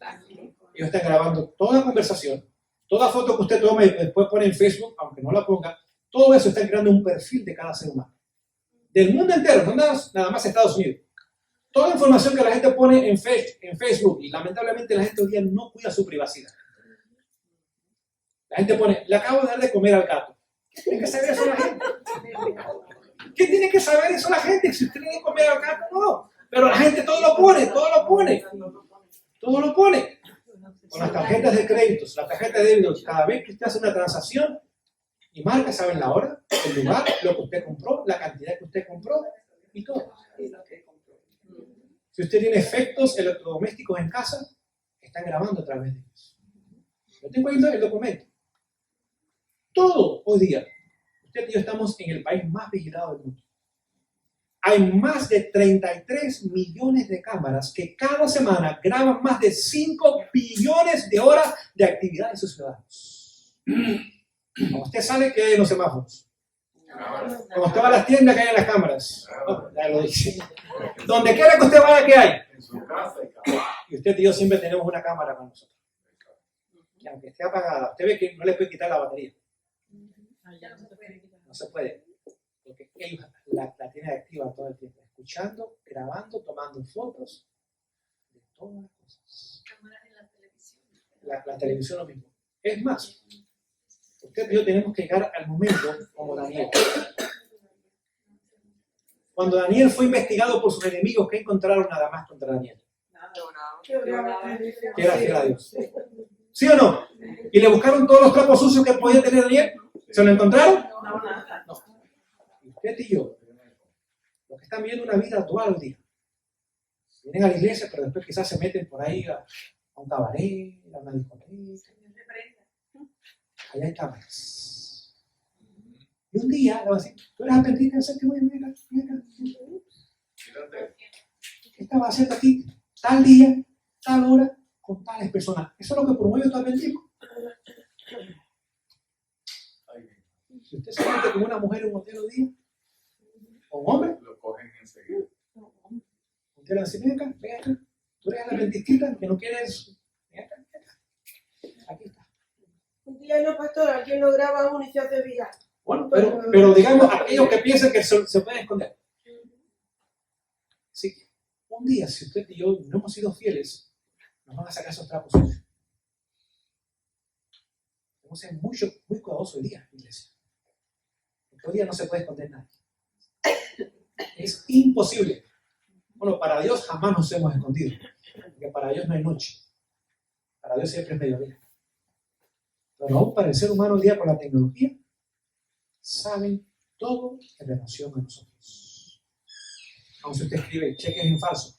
Ellos están grabando toda conversación, toda foto que usted toma y después pone en Facebook, aunque no la ponga, todo eso está creando un perfil de cada ser humano. Del mundo entero, no nada más Estados Unidos. Toda la información que la gente pone en Facebook, y lamentablemente la gente hoy día no cuida su privacidad. La gente pone: le acabo de dar de comer al gato. ¿Qué tiene que saber eso la gente? ¿Qué tiene que saber eso la gente? Si usted le da de comer al gato, no. Pero la gente todo lo pone. Todo lo pone. Con las tarjetas de créditos, las tarjetas de débito, cada vez que usted hace una transacción y marca, saben la hora, el lugar, lo que usted compró, la cantidad que usted compró y todo. Si usted tiene efectos electrodomésticos en casa, están grabando a través de eso. Yo tengo ahí el documento. Todo hoy día. Usted y yo estamos en el país más vigilado del mundo. Hay más de 33 millones de cámaras que cada semana graban más de 5 billones de horas de actividad de sus ciudadanos. Cuando usted sale, ¿qué hay en los semáforos? Cuando usted va a las tiendas, ¿qué hay en las cámaras? Oh, ya lo dije. Donde quiera que usted vaya, ¿qué hay? En su casa Y usted y yo siempre tenemos una cámara con nosotros. Que aunque esté apagada, usted ve que no le puede quitar la batería. No se puede. porque él la tiene activa todo el tiempo, escuchando, grabando, tomando fotos de todas las cosas. Cámaras en la televisión. La televisión lo mismo. Es más, usted y yo tenemos que llegar al momento como Daniel. Cuando Daniel fue investigado por sus enemigos, ¿qué encontraron nada más contra Daniel? Que era fiel a Dios. ¿Sí o no? ¿Y le buscaron todos los trapos sucios que podía tener Daniel? ¿Se lo encontraron? No. Y usted y yo, los que están viviendo una vida dual hoy día, vienen a la iglesia, pero después quizás se meten por ahí a un cabaret, a una discoteca. Allá hay cámaras. Y un día le van a decir, tú eres adventista del séptimo día, mira. ¿Qué estabas haciendo aquí? Tal día, tal hora, con tales personas. Eso es lo que promueve tu adventismo. Si usted se mete con una mujer en un hotel hoy día, o un hombre, Lo cogen enseguida. usted le dice, ven acá, tú eres la adventista que no quieres, ven acá. Aquí está. Un día no, pastor, alguien lo graba uno y se hace viral. Bueno, pero digamos, aquellos que piensan que se pueden esconder. Así que, un día, si usted y yo no hemos sido fieles, nos van a sacar esos trapos sucios. Tenemos que ser muy cuidadosos hoy día, iglesia. Porque hoy día no se puede esconder nada. Es imposible. Bueno, para Dios jamás nos hemos escondido. Porque para Dios no hay noche. Para Dios siempre es mediodía. Pero aún para el ser humano hoy día con la tecnología, saben todo en relación a nosotros. Aunque si usted escribe cheques en falso,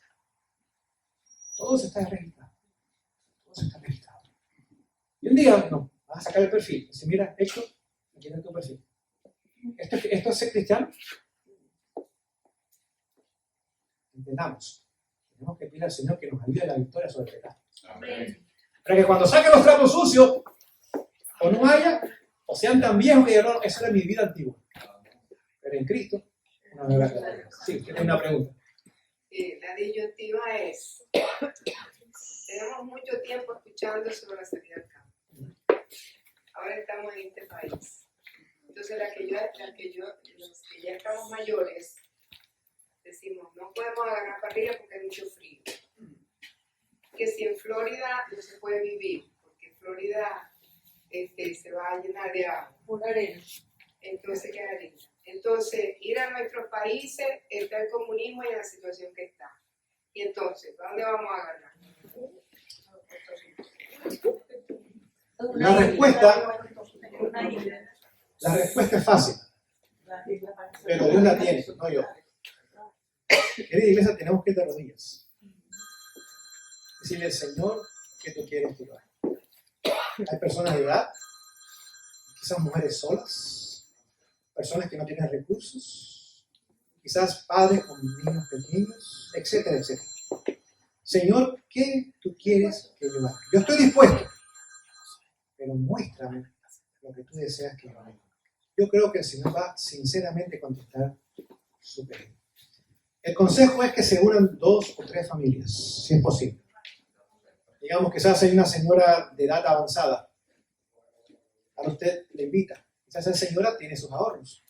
todo se está registrado. Todo se está registrado. Y un día, no, vas a sacar el perfil. Dice, mira, Héctor, aquí está tu perfil. ¿Esto es ser cristiano? Entendamos. Tenemos que pedir al Señor que nos ayude a la victoria sobre el pecado. Amén. Para que cuando saquen los trapos sucios, o no haya, o sean tan viejos que ya no, esa era mi vida antigua. Pero en Cristo, una nueva criatura. Sí, tiene una pregunta. La disyuntiva es, tenemos mucho tiempo escuchando sobre la salida al campo. Ahora estamos en este país. Entonces los que ya estamos mayores, decimos, no podemos agarrar parrilla porque hay mucho frío. Que si en Florida no se puede vivir, porque en Florida se va a llenar de agua. Una arena. Entonces, ¿qué arena? Entonces, ir a nuestros países está el comunismo y en la situación que está. Y entonces, ¿para dónde vamos a ganar? La respuesta es fácil, pero Dios la tiene, no yo. Querida iglesia, tenemos que ir de rodillas. Decirle, Señor, ¿qué tú quieres que yo haga? Hay personas de edad, quizás mujeres solas, personas que no tienen recursos, quizás padres con niños pequeños, etcétera, etcétera. Señor, ¿qué tú quieres que yo haga? Yo estoy dispuesto, pero muéstrame lo que tú deseas que yo haga. Yo creo que el Señor va sinceramente a contestar su pedido. El consejo es que se unan 2 o 3 familias, si es posible. Digamos que quizás hay una señora de edad avanzada. Ahora usted le invita. Quizás esa señora tiene sus ahorros.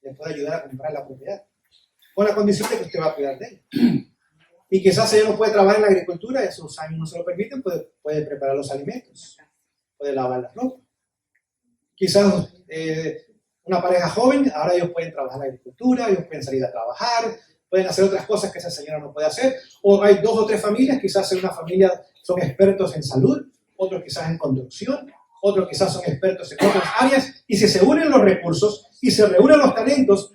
Le puede ayudar a comprar la propiedad. Con la condición de que usted va a cuidar de ella. Y quizás ella no puede trabajar en la agricultura, esos años no se lo permiten, puede preparar los alimentos. Puede lavar la ropa. Quizás una pareja joven, ahora ellos pueden trabajar en la agricultura, ellos pueden salir a trabajar, pueden hacer otras cosas que esa señora no puede hacer. O hay 2 o 3 familias, quizás en una familia son expertos en salud, otros quizás en construcción, otros quizás son expertos en otras áreas, y si se unen los recursos y se reúnen los talentos,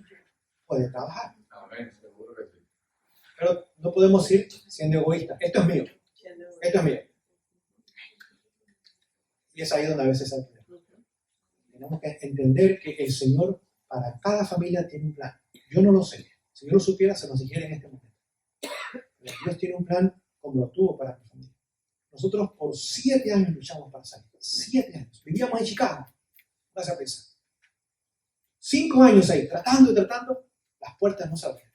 puede trabajar. Amén, seguro que sí. Pero no podemos ir siendo egoístas. Esto es mío. Esto es mío. Y es ahí donde a veces hay que tenemos que entender que el Señor para cada familia tiene un plan. Yo no lo sé. Si yo lo supiera, se nos dijera en este momento. Pero Dios tiene un plan como lo tuvo para mi familia. Nosotros por 7 años luchamos para salir. 7 años. Vivíamos en Chicago. Vas a pensar. 5 años ahí, tratando, las puertas no se abrían.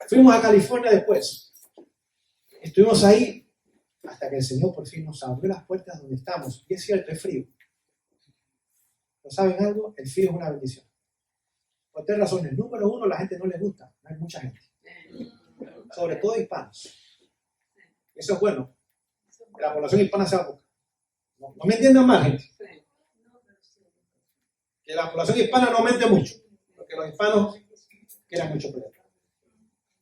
Fuimos a California después. Estuvimos ahí hasta que el Señor por fin nos abrió las puertas donde estamos. Y es cierto, es frío. ¿Pero saben algo? El frío es una bendición. Por 3 razones. Número 1, la gente no le gusta. No hay mucha gente. Sobre todo hispanos. Eso es bueno. Que la población hispana sea poca. No me entiendan mal, gente. Que la población hispana no aumente mucho. Porque los hispanos quieren mucho poder.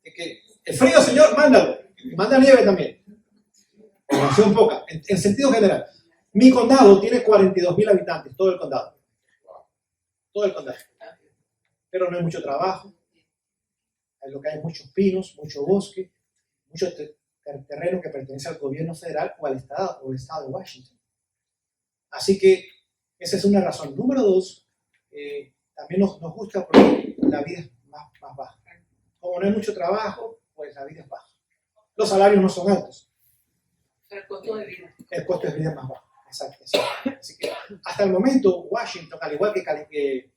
Es que el frío, señor, mándalo. Y manda nieve también. Población poca. En sentido general. Mi condado tiene 42,000 habitantes. Todo el condado. Todo el condado. Pero no hay mucho trabajo. Lo que hay muchos pinos, mucho bosque, mucho terreno que pertenece al gobierno federal o al estado de Washington. Así que esa es una razón. Número 2, también nos gusta porque la vida es más baja. Como no hay mucho trabajo, pues la vida es baja. Los salarios no son altos. El costo de vida. El costo de vida es más bajo. Exacto. Así que hasta el momento Washington, al igual que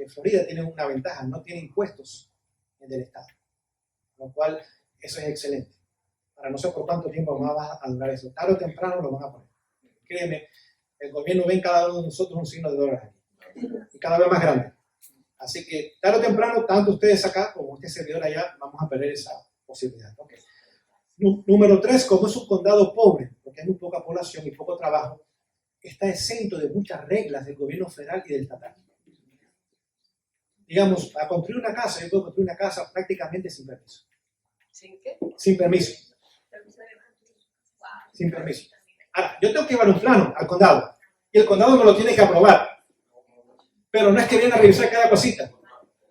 Florida, tiene una ventaja, no tiene impuestos del estado. Lo cual, eso es excelente. Para no sé por cuánto tiempo más va a durar eso. Tarde o temprano lo van a poner. Créeme, el gobierno ve en cada uno de nosotros un signo de dólar y cada vez más grande. Así que tarde o temprano, tanto ustedes acá como este servidor allá, vamos a perder esa posibilidad. Okay. Número 3, como es un condado pobre, porque hay muy poca población y poco trabajo, está exento de muchas reglas del gobierno federal y del estatal. Digamos, para construir una casa, yo puedo construir una casa prácticamente sin permiso. ¿Sin qué? Sin permiso. Sin permiso. Ahora, yo tengo que llevar un plano al condado y el condado me lo tiene que aprobar. Pero no es que viene a revisar cada cosita.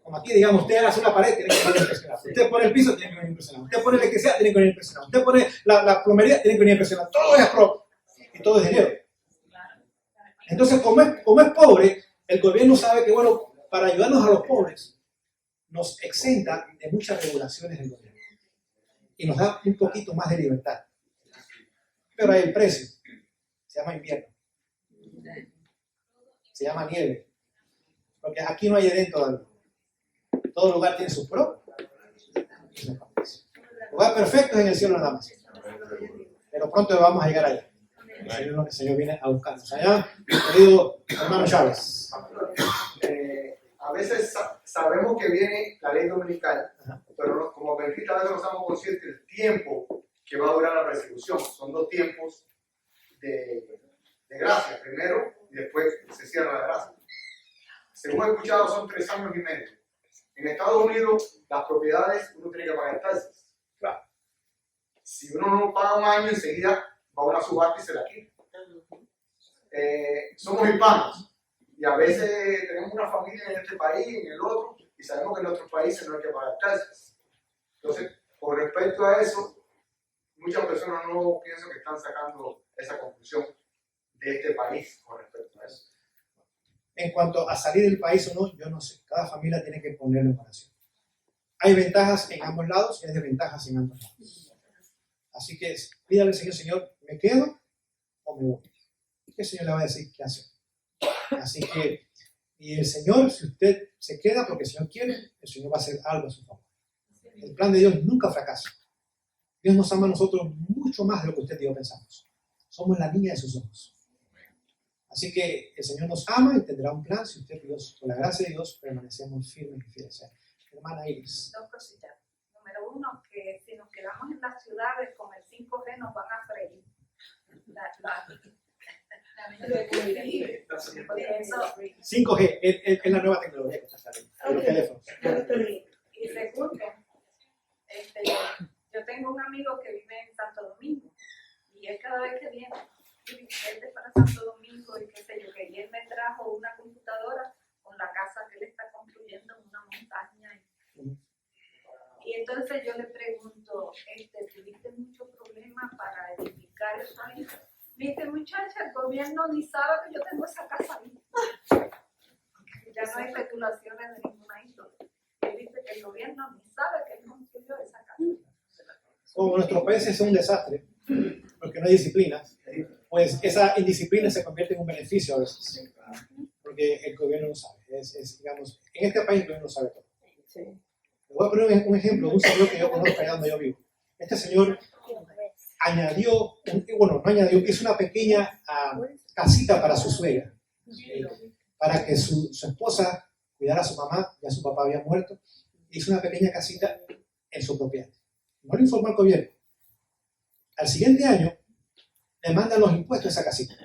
Como aquí, digamos, usted hace una pared, tiene que venir impresionado. Usted pone el piso, tiene que venir impresionado. Usted pone la electricidad, tiene que venir impresionado. Usted pone la plomería, tiene que venir impresionado. Todo es aprobado. Y todo es dinero. Entonces, como es pobre, el gobierno sabe que, bueno, para ayudarnos a los pobres, nos exenta de muchas regulaciones del gobierno. Y nos da un poquito más de libertad. Pero hay el precio. Se llama invierno. Se llama nieve. Porque aquí no hay Edén todavía. Todo lugar tiene sus pros y sus contras. El lugar perfecto es en el cielo nada más. Pero pronto vamos a llegar allá. El Señor viene a buscarnos allá. Querido hermano Chávez. A veces sabemos que viene la ley dominical, pero como benditas a veces no estamos conscientes del tiempo que va a durar la persecución. Son 2 tiempos de gracia, primero y después se cierra la gracia. Según he escuchado, son 3 años y medio. En Estados Unidos, las propiedades uno tiene que pagar taxes. Claro. Si uno no paga un año, enseguida va a una subasta y se la quita. Somos hispanos. Y a veces tenemos una familia en este país, en el otro, y sabemos que en otros países no hay que pagar taxes. Entonces, con respecto a eso, muchas personas no pienso que están sacando esa conclusión de este país con respecto a eso. En cuanto a salir del país o no, yo no sé. Cada familia tiene que ponerlo en oración. Hay ventajas en ambos lados y hay desventajas en ambos lados. Así que pídale al Señor, Señor, ¿me quedo o me voy? El Señor le va a decir qué hacer. Así que, y el Señor, si usted se queda porque el Señor quiere, el Señor va a hacer algo a su favor. El plan de Dios nunca fracasa. Dios nos ama a nosotros mucho más de lo que usted y yo pensamos. Somos la niña de sus ojos. Así que el Señor nos ama y tendrá un plan si usted, Dios, con la gracia de Dios, permanecemos firmes y fieles. Hermana Iris. 2 cositas. Número 1, que si nos quedamos en las ciudades con el 5G nos van a freír. 5G es la nueva tecnología que está saliendo en los teléfonos. Y segundo, yo tengo un amigo que vive en Santo Domingo y él cada vez que viene para Santo Domingo y qué sé yo, que él me trajo una computadora con la casa que él está construyendo en una montaña. Y entonces yo le pregunto, ¿tuviste mucho problema para edificar eso ahí? Me dice, muchacha, el gobierno ni sabe que yo tengo esa casa ahí. Ya no hay especulaciones de ninguna índole. Él dice que el gobierno ni sabe que él construyó esa casa. Como nuestros países son un desastre, porque no hay disciplina, pues esa indisciplina se convierte en un beneficio a veces, porque el gobierno no sabe. Digamos, en este país el gobierno no sabe todo. Le voy a poner un ejemplo de un señor que yo conozco allá donde yo vivo. Este señor hizo una pequeña casita para su suegra, para que su esposa cuidar a su mamá, ya su papá había muerto, hizo una pequeña casita en su propiedad. No le informó al gobierno. Al siguiente año, le mandan los impuestos a esa casita.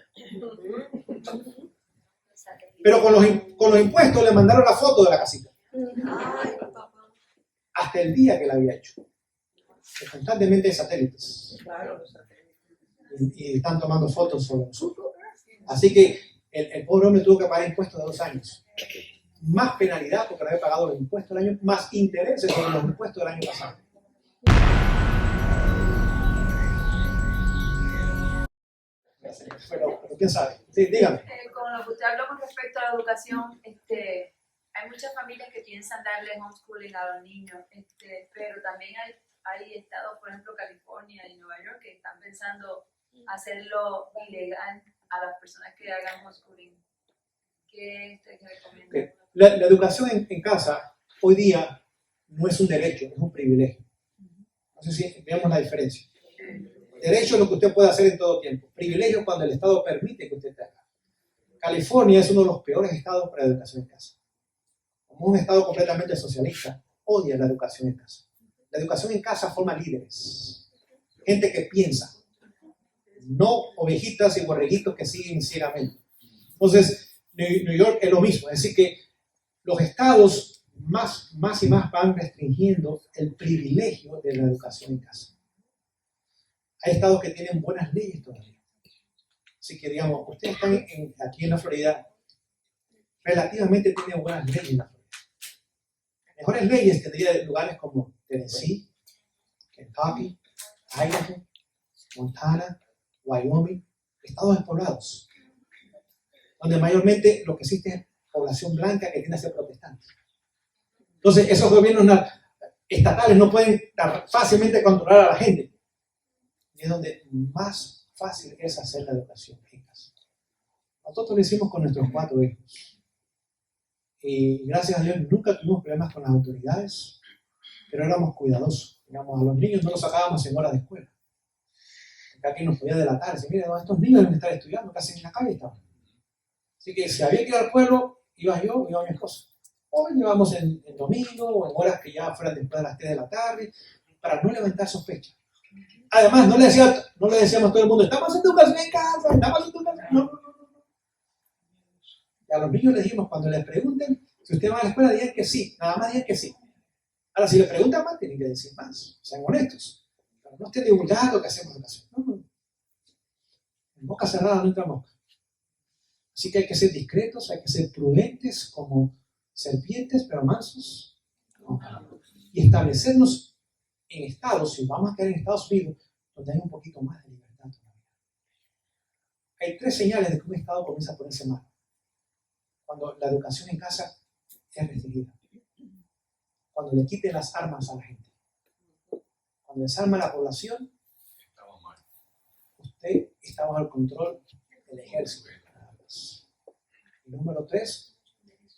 Pero con los impuestos le mandaron la foto de la casita. Hasta el día que la había hecho. Constantemente hay satélites. Y están tomando fotos sobre nosotros. Así que el pobre hombre tuvo que pagar impuestos de 2 años. Más penalidad porque no había pagado los impuestos del año, más intereses sobre los impuestos del año pasado. Pero quién sabe. Sí, dígame. Con lo que usted habló con respecto a la educación, hay muchas familias que piensan darle homeschooling a los niños, pero también hay estados, por ejemplo California y Nueva York, que están pensando hacerlo ilegal a las personas que hagan homeschooling. ¿Qué te recomienda? La educación en casa hoy día no es un derecho, es un privilegio. No sé si vemos la diferencia. Derecho es lo que usted puede hacer en todo tiempo. Privilegio es cuando el Estado permite que usted te haga. California es uno de los peores estados para la educación en casa. Como un estado completamente socialista, odia la educación en casa. La educación en casa forma líderes. Gente que piensa. No ovejitas y borreguitos que siguen ciegamente. Entonces, New York es lo mismo. Es decir que los estados más y más van restringiendo el privilegio de la educación en casa. Hay estados que tienen buenas leyes todavía. Así que, digamos, ustedes están aquí en la Florida, relativamente tienen buenas leyes en la Florida. Mejores leyes tendría lugares como Tennessee, Kentucky, Idaho, Montana, Wyoming, estados despoblados, donde mayormente lo que existe es población blanca que tiende a ser protestante. Entonces, esos gobiernos estatales no pueden fácilmente controlar a la gente. Y es donde más fácil es hacer la educación en casa. Nosotros lo hicimos con nuestros 4 hijos. Y gracias a Dios nunca tuvimos problemas con las autoridades, pero éramos cuidadosos. Digamos, a los niños no los sacábamos en horas de escuela. Porque aquí nos podía delatar. Decir, mira, estos niños deben estar estudiando, casi en la calle estaban. Así que si había que ir al pueblo, iba yo, iba mi esposa. O llevamos en domingo o en horas que ya fueran después de las 3 de la tarde, para no levantar sospechas. Además, no le decíamos a todo el mundo, estamos haciendo educación en casa, estamos haciendo educación. No. Y a los niños les dijimos, cuando les pregunten si usted va a la escuela, digan que sí, nada más digan que sí. Ahora, si le preguntan más, tienen que decir más, sean honestos. Pero no estén divulgando que hacemos educación. No. En boca cerrada no entra mosca. Así que hay que ser discretos, hay que ser prudentes como serpientes, pero mansos. Y establecernos en estados, si vamos a quedar en Estados Unidos, donde hay un poquito más de libertad todavía. Hay 3 señales de que un estado comienza a ponerse mal. Cuando la educación en casa es restringida. Cuando le quiten las armas a la gente. Cuando desarma a la población, usted está bajo el control del ejército. Y número 3,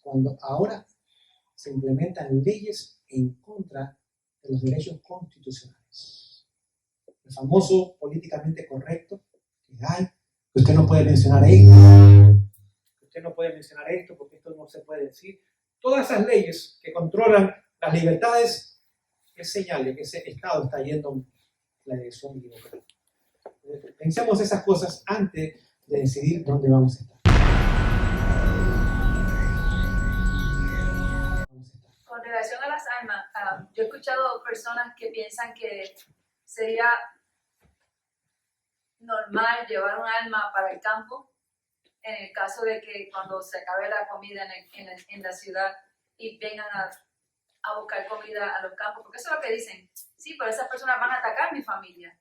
cuando ahora se implementan leyes en contra de los derechos constitucionales. El famoso políticamente correcto que hay, que usted no puede mencionar esto, que usted no puede mencionar esto porque esto no se puede decir. Todas esas leyes que controlan las libertades es señal de que ese Estado está yendo en la dirección equivocada. Pensemos esas cosas antes de decidir dónde vamos a estar. Con relación a las armas, yo he escuchado personas que piensan que sería normal llevar un arma para el campo en el caso de que cuando se acabe la comida en la ciudad y vengan a buscar comida a los campos, porque eso es lo que dicen. Sí, pero esas personas van a atacar a mi familia.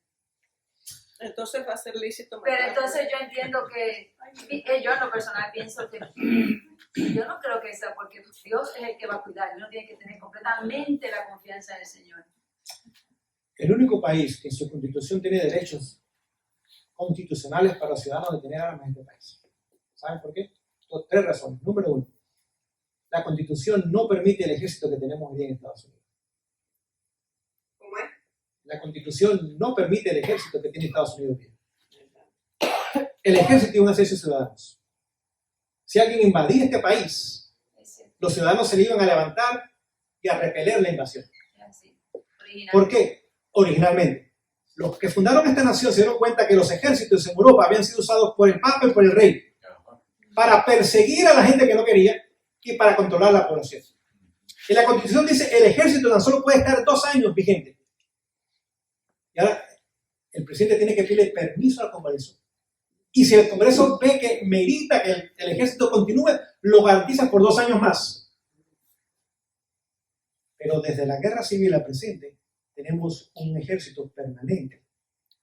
Entonces va a ser lícito. Pero entonces yo entiendo que, yo en lo personal pienso que yo no creo que sea porque Dios es el que va a cuidar, uno tiene que tener completamente la confianza en el Señor. El único país que en su constitución tiene derechos constitucionales para los ciudadanos de tener armas en este país. ¿Saben por qué? Por 3 razones. Número 1, la constitución no permite el ejército que tenemos hoy día en Estados Unidos. ¿Cómo es? La constitución no permite el ejército que tiene Estados Unidos hoy día. El ejército tiene un acceso a ciudadanos. Si alguien invadía este país, los ciudadanos se le iban a levantar y a repeler la invasión. Así, originalmente. ¿Por qué? Originalmente. Los que fundaron esta nación se dieron cuenta que los ejércitos en Europa habían sido usados por el Papa y por el Rey para perseguir a la gente que no quería y para controlar la población. Y la Constitución dice el ejército tan solo puede estar 2 años vigente. Y ahora el presidente tiene que pedirle permiso al Congreso. Y si el Congreso ve que merita que el ejército continúe, lo garantiza por 2 años más. Pero desde la guerra civil al presente, tenemos un ejército permanente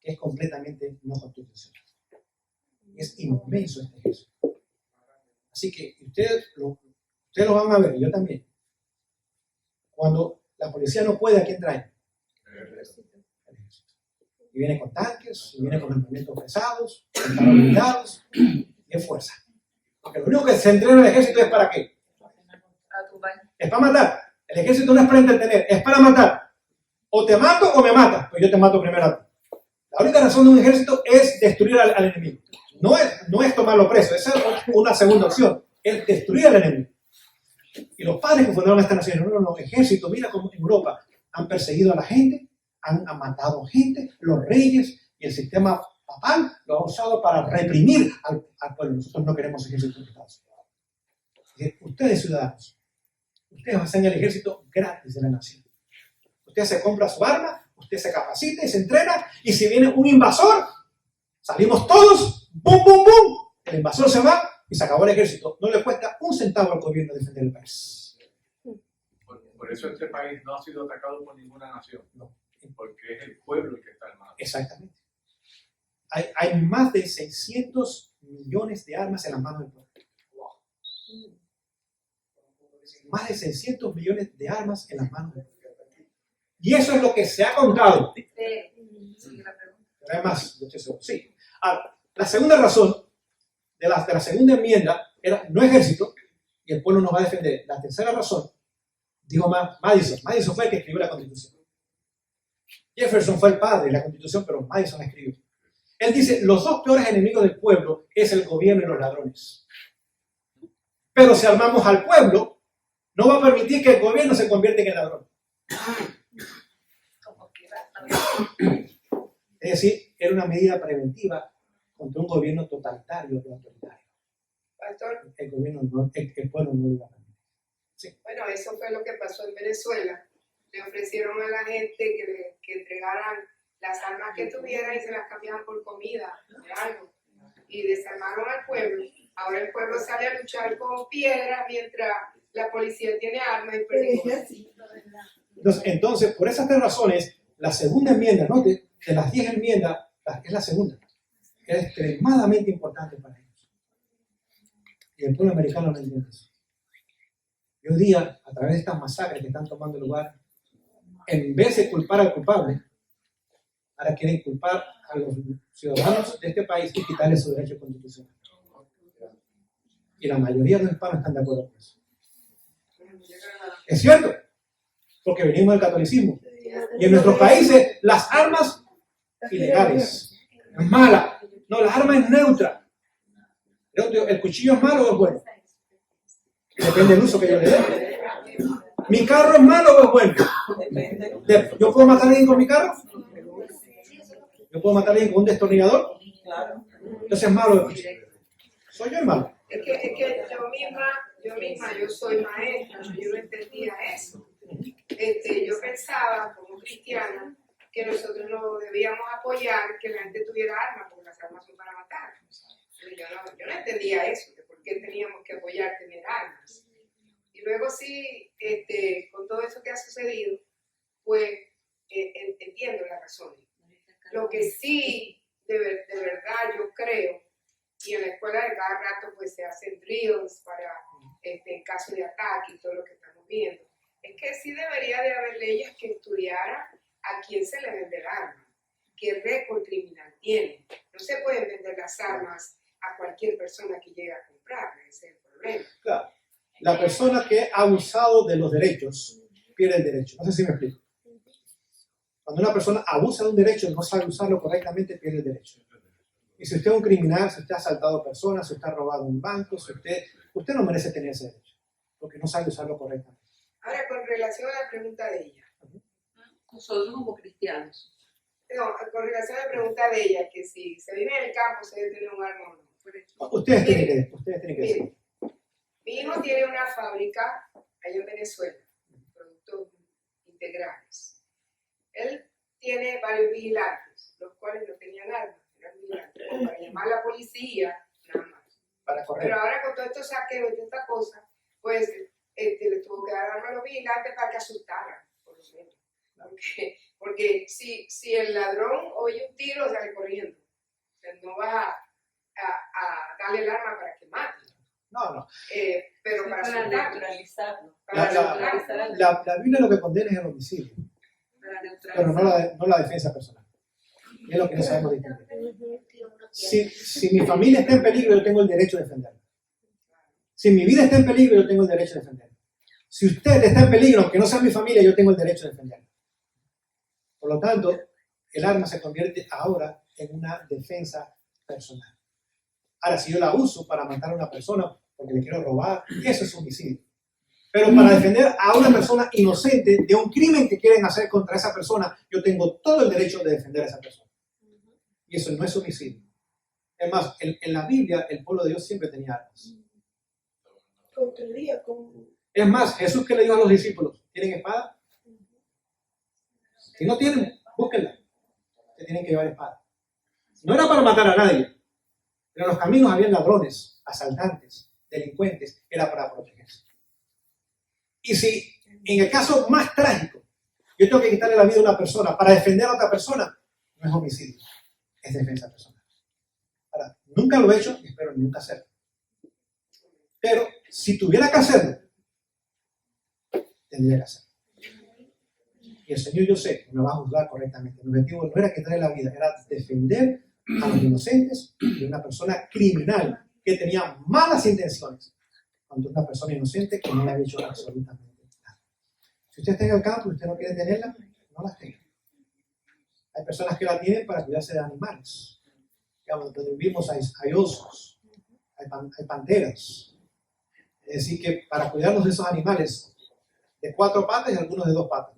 que es completamente no constitucional. Es inmenso este ejército. Así que ustedes lo van a ver, y yo también. Cuando la policía no puede, ¿a quién trae? El ejército. Y viene con tanques, y viene con armamentos pesados, con carros blindados, y es fuerza. Porque lo único que se entrena en el ejército es ¿para qué? Es para matar. El ejército no es para entretener, es para matar. O te mato o me matas, pues yo te mato primero a ti. La única razón de un ejército es destruir al enemigo. No es tomarlo preso, esa es una segunda opción, es destruir al enemigo. Y los padres que fundaron esta nación, no, ejército, mira cómo en Europa han perseguido a la gente, han matado gente, los reyes y el sistema papal lo ha usado para reprimir al pueblo. Nosotros no queremos ejército en Estados Unidos. Ustedes, ciudadanos, ustedes hacen el ejército gratis de la nación. Usted se compra su arma, usted se capacita y se entrena, y si viene un invasor, salimos todos, ¡bum, bum, bum! El invasor se va y se acabó el ejército. No le cuesta un centavo al gobierno defender el país. Por eso este país no ha sido atacado por ninguna nación. No. Porque es el pueblo el que está armado. Exactamente. Hay más de 600 millones de armas en las manos del pueblo. Más de 600 millones de armas en las manos del pueblo. Y eso es lo que se ha contado. Además, sí. La segunda razón de la segunda enmienda era no ejército y el pueblo nos va a defender. La tercera razón, dijo Madison. Madison fue el que escribió la Constitución. Jefferson fue el padre de la Constitución, pero Madison la escribió. Él dice, los 2 peores enemigos del pueblo es el gobierno y los ladrones. Pero si armamos al pueblo, no va a permitir que el gobierno se convierta en el ladrón. Es decir, era una medida preventiva contra un gobierno totalitario y autoritario. Pastor, El pueblo no lo iba a permitir. Sí. bueno, eso fue lo que pasó en Venezuela. Le ofrecieron a la gente que entregaran las armas que tuvieran y se las cambiaban por comida, por algo. Y desarmaron al pueblo. Ahora el pueblo sale a luchar con piedras mientras la policía tiene armas y perdigones. Entonces, por esas 3 razones, la segunda enmienda, ¿no? de las 10 enmiendas, es la segunda. Es extremadamente importante para ellos. Y el pueblo americano no entiende eso. Y hoy día, a través de estas masacres que están tomando lugar, en vez de culpar al culpable, ahora quieren culpar a los ciudadanos de este país y quitarles su derecho constitucional. Y la mayoría de los hispanos están de acuerdo con eso. Es cierto, porque venimos del catolicismo. Y en nuestros países, las armas ilegales, es mala. No, las armas es neutra. ¿El cuchillo es malo o es bueno? Depende del uso que yo le dé. ¿Mi carro es malo o es bueno? ¿Yo puedo matar a alguien con mi carro? ¿Yo puedo matar a alguien con un destornillador? Entonces es malo el cuchillo. ¿Soy yo el malo? Es que yo soy maestra, yo no entendía eso. Yo pensaba, como cristiana, que nosotros no debíamos apoyar que la gente tuviera armas, porque las armas son para matar. Yo no entendía eso, de por qué teníamos que apoyar tener armas. Y luego sí, con todo eso que ha sucedido, pues entiendo las razones. Lo que sí, de verdad, yo creo, y en la escuela de cada rato pues se hacen drills para en caso de ataque y todo lo que estamos viendo, es que sí debería de haber leyes que estudiaran a quién se le vende el arma, qué récord criminal tiene. No se pueden vender las armas a cualquier persona que llegue a comprar, ese es el problema. Claro. La persona que ha abusado de los derechos pierde el derecho. No sé si me explico. Cuando una persona abusa de un derecho y no sabe usarlo correctamente, pierde el derecho. Y si usted es un criminal, si usted ha asaltado personas, si usted ha robado un banco, si usted no merece tener ese derecho. porque no sabe usarlo correctamente. Ahora, con relación a la pregunta de ella. Nosotros como cristianos. No, con relación a la pregunta de ella, que si se vive en el campo, se debe tener un arma o no. Ustedes tienen que decir. Mire, mi hijo tiene una fábrica allá en Venezuela, productos integrales. Él tiene varios vigilantes, los cuales no tenían armas, eran vigilantes, como para llamar a la policía, nada más. Para correr. Pero ahora con todos estos saqueos y toda esta cosa, pues le tuvo que dar armas a los vigilantes para que asustaran, por lo menos. Porque si el ladrón oye un tiro, sale corriendo. O sea, no va a darle el arma para que mate. No. Pero Sí, para para asustarlo. neutralizarlo. La Biblia lo que condena es el homicidio, pero no la defensa personal. Es lo que no sabemos distinguir. Si mi familia está en peligro, yo tengo el derecho de defenderla. Si mi vida está en peligro, yo tengo el derecho de defenderla. Si usted está en peligro, aunque no sea mi familia, yo tengo el derecho de defenderla. Por lo tanto, el arma se convierte ahora en una defensa personal. Ahora, si yo la uso para matar a una persona porque le quiero robar, eso es homicidio. Pero para defender a una persona inocente de un crimen que quieren hacer contra esa persona, yo tengo todo el derecho de defender a esa persona. Y eso no es homicidio. Es más, en la Biblia, el pueblo de Dios siempre tenía armas. Es más, Jesús que le dijo a los discípulos, ¿tienen espada? Si no tienen, búsquenla. Que tienen que llevar espada. No era para matar a nadie, pero en los caminos había ladrones, asaltantes, delincuentes, era para protegerse. Y si en el caso más trágico, yo tengo que quitarle la vida a una persona para defender a otra persona, no es homicidio, es defensa personal. Ahora, nunca lo he hecho y espero nunca hacerlo. Pero si tuviera que hacerlo, tendría que hacerlo. Y el Señor, yo sé que me va a juzgar correctamente. Mi objetivo no era quitarle la vida, era defender a los inocentes de una persona criminal que tenía malas intenciones contra una persona inocente que no le había hecho absolutamente nada. Si usted está en el campo y usted no quiere tenerla, no la tenga. Hay personas que la tienen para cuidarse de animales. Digamos, donde vivimos hay osos, hay panteras. Es decir, que para cuidarnos de esos animales de 4 patas y algunos de 2 patas.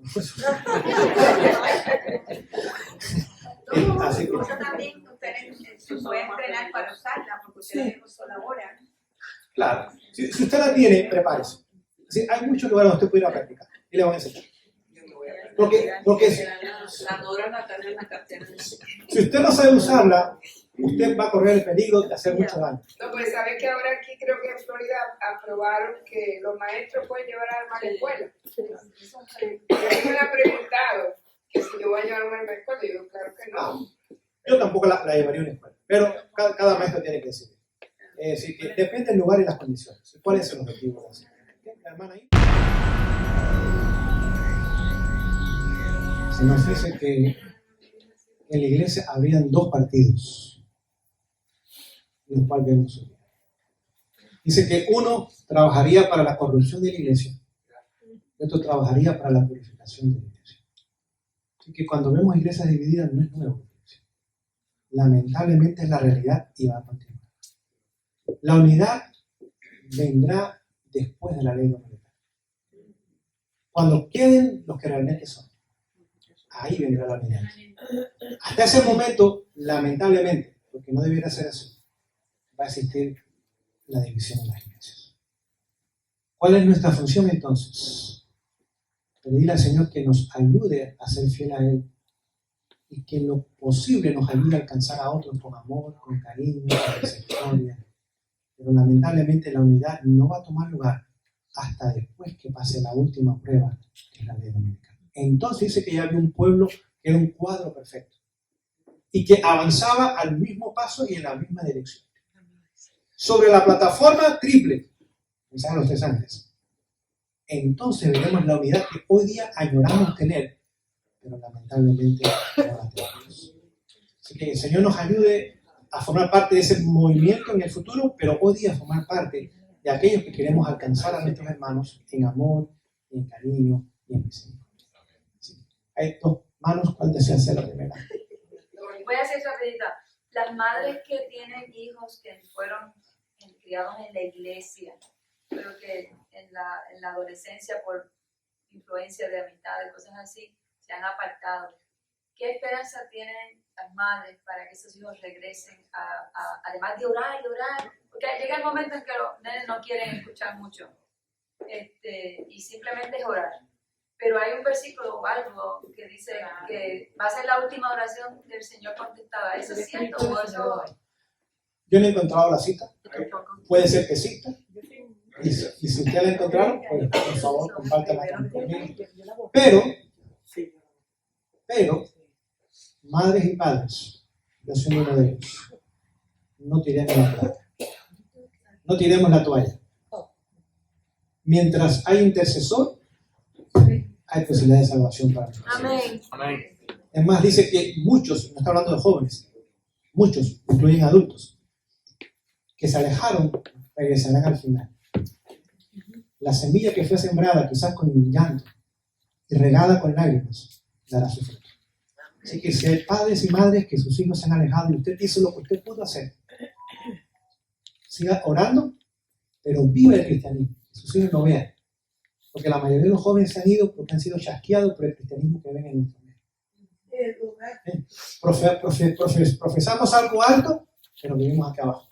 Así que, Eso también ustedes se puede entrenar para usarla, porque ustedes no solo ahora. claro, si usted la tiene, prepárese. Sí, hay muchos lugares donde usted puede ir a practicar y le van a enseñar. Porque si usted no sabe usarla, usted va a correr el peligro de hacer mucho daño. No, pues sabes que ahora aquí creo que en Florida aprobaron que los maestros pueden llevar armas a la escuela. Yo me han preguntado que si yo voy a llevar armas a la escuela, y yo claro que no. Yo tampoco la llevaría a una escuela, pero cada maestro tiene que decidir. Es decir, que depende del lugar y las condiciones. ¿Cuál es el objetivo de hacer? La hermana ahí. Se nos dice que en la iglesia habrían 2 partidos, los cuales vemos hoy. Dice que uno trabajaría para la corrupción de la iglesia, y otro trabajaría para la purificación de la iglesia. Así que cuando vemos iglesias divididas no es nuevo. Lamentablemente es la realidad y va a continuar. La unidad vendrá después de la ley dominical. Cuando queden los que realmente son, ahí vendrá la unidad. Hasta ese momento, lamentablemente, porque no debiera ser así, va a existir la división en las iglesias. ¿Cuál es nuestra función entonces? Pedirle al Señor que nos ayude a ser fiel a Él y que en lo posible nos ayude a alcanzar a otros con amor, con cariño, con misericordia. Pero lamentablemente la unidad no va a tomar lugar hasta después que pase la última prueba, que es la ley dominical. Entonces dice que ya había un pueblo que era un cuadro perfecto y que avanzaba al mismo paso y en la misma dirección. Sobre la plataforma triple, pensaban los 3 ángeles. Entonces veremos la unidad que hoy día añoramos tener, pero lamentablemente no la tenemos. Así que el Señor nos ayude a formar parte de ese movimiento en el futuro, pero hoy día formar parte de aquellos que queremos alcanzar a nuestros hermanos en amor, en cariño y en misericordia. Hay 2 manos, ¿cuál desea hacer la primera? Voy a hacer eso rapidita. Las madres que tienen hijos que fueron criados en la iglesia pero que en la adolescencia, por influencia de amistades, cosas así, se han apartado. ¿Qué esperanza tienen las madres para que esos hijos regresen además de orar y orar? Porque llega el momento en que los nenes no quieren escuchar mucho y simplemente es orar. Pero hay un versículo o algo que dice que va a ser la última oración del Señor contestada. ¿Eso es cierto o eso? Yo no he encontrado la cita. Puede ser que exista. Y si usted la encontraron, pues por favor compártela conmigo. Pero, madres y padres, yo soy uno de ellos. No tiremos la plata. No tiremos la toalla. Mientras hay intercesor, hay posibilidad de salvación para nosotros. Amén. Es más, dice que muchos, no está hablando de jóvenes, muchos, incluyen adultos, que se alejaron, regresarán al final. La semilla que fue sembrada, quizás con llanto y regada con lágrimas, dará su fruto. Así que si hay padres y madres que sus hijos se han alejado y usted hizo lo que usted pudo hacer, siga orando, pero viva el cristianismo, que sus hijos lo vean. Porque la mayoría de los jóvenes se han ido porque han sido chasqueados por el cristianismo que ven en nuestro medio. Profesamos algo alto, pero vivimos acá abajo.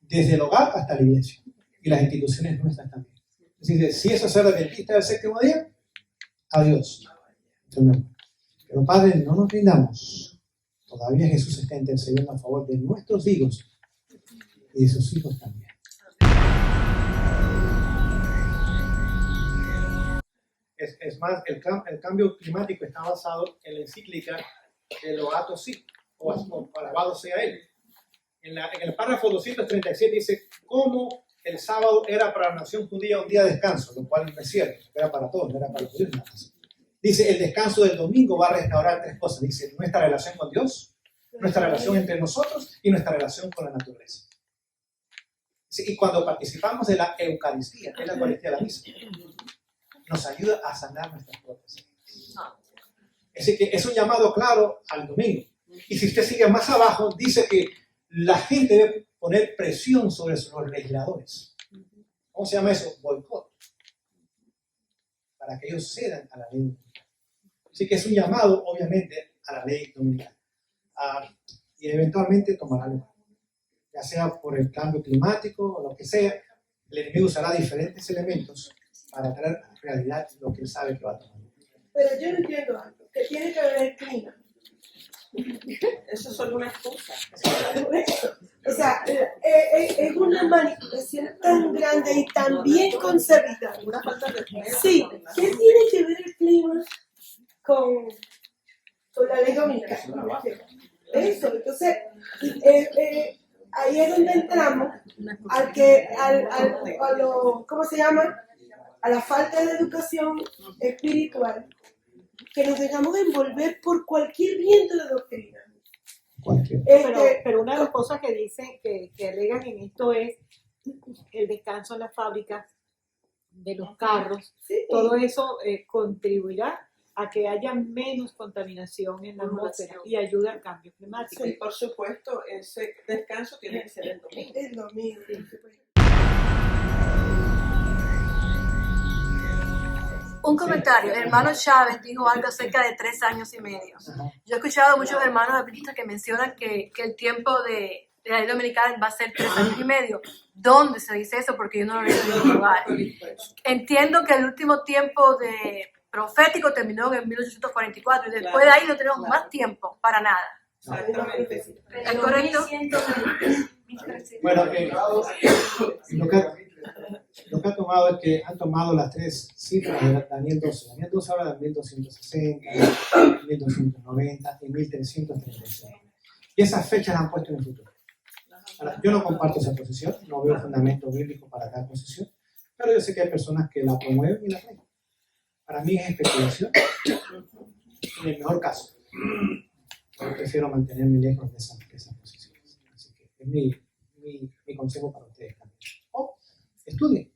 Desde el hogar hasta la iglesia. Y las instituciones nuestras también. Es decir, si eso es ser adventista del séptimo día, adiós. Pero Padre, no nos rindamos. Todavía Jesús está intercediendo a favor de nuestros hijos y de sus hijos también. Es más, el cambio climático está basado en la encíclica de Laudato Si, o alabado sea Él. En el párrafo 237 dice cómo el sábado era para la nación judía un día de descanso, lo cual no es cierto, era para todos, no era para los judíos nada más. Dice, el descanso del domingo va a restaurar tres cosas. Dice, nuestra relación con Dios, nuestra relación entre nosotros y nuestra relación con la naturaleza. Dice, y cuando participamos de la Eucaristía, que es la Eucaristía de la misa, nos ayuda a sanar nuestras propias heridas. Así que es un llamado claro al domingo. Y si usted sigue más abajo, dice que la gente debe poner presión sobre los legisladores. ¿Cómo se llama eso? Boicot. Para que ellos cedan a la ley dominical. Así que es un llamado, obviamente, a la ley dominical. Y eventualmente tomará lugar. Ya sea por el cambio climático o lo que sea, el enemigo usará diferentes elementos para traer a realidad lo que él sabe que va a tomar. Pero yo no entiendo algo, que tiene que ver el clima. Eso es solo una excusa. O sea, es una manipulación tan grande y tan bien concebida. Una falta de respeto. Sí, ¿qué tiene que ver el clima con la ley dominical? Eso, entonces, ahí es donde entramos ¿cómo se llama? A la falta de educación espiritual, que nos dejamos envolver por cualquier viento de doctrina. Pero una de las cosas que dicen, que alegan en esto es el descanso en las fábricas de los carros. Sí. Todo eso contribuirá a que haya menos contaminación en la atmósfera y ayuda al cambio climático. Sí, por supuesto, ese descanso tiene que ser el domingo. El domingo. Un comentario, el hermano Chávez dijo algo acerca de 3 años y medio. Yo he escuchado a muchos hermanos adventistas que mencionan que el tiempo de la ley dominical va a ser 3 años y medio. ¿Dónde se dice eso? Porque yo no lo he leído en ningún lugar. Entiendo que el último tiempo profético terminó en 1844 y después de ahí no tenemos más tiempo para nada. Exactamente. ¿Es correcto? Bueno, lo que ha tomado es que han tomado las 3 cifras de Daniel 12. Daniel 12 habla de 1260, 1290 y 1336. Y esas fechas las han puesto en el futuro. Ahora, yo no comparto esa posición, no veo fundamento bíblico para cada posición, pero yo sé que hay personas que la promueven y la creen. Para mí es especulación, en el mejor caso. Yo prefiero mantenerme lejos de esas posiciones. Así que es mi consejo para ustedes también. Estudien.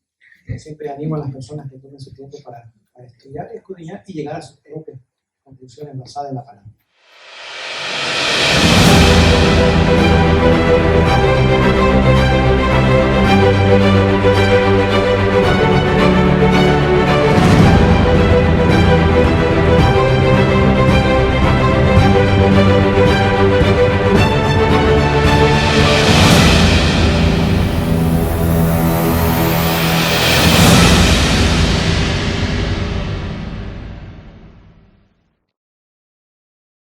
Yo siempre animo a las personas que tomen su tiempo para estudiar, escudriñar y llegar a sus propias conclusiones basadas en la palabra.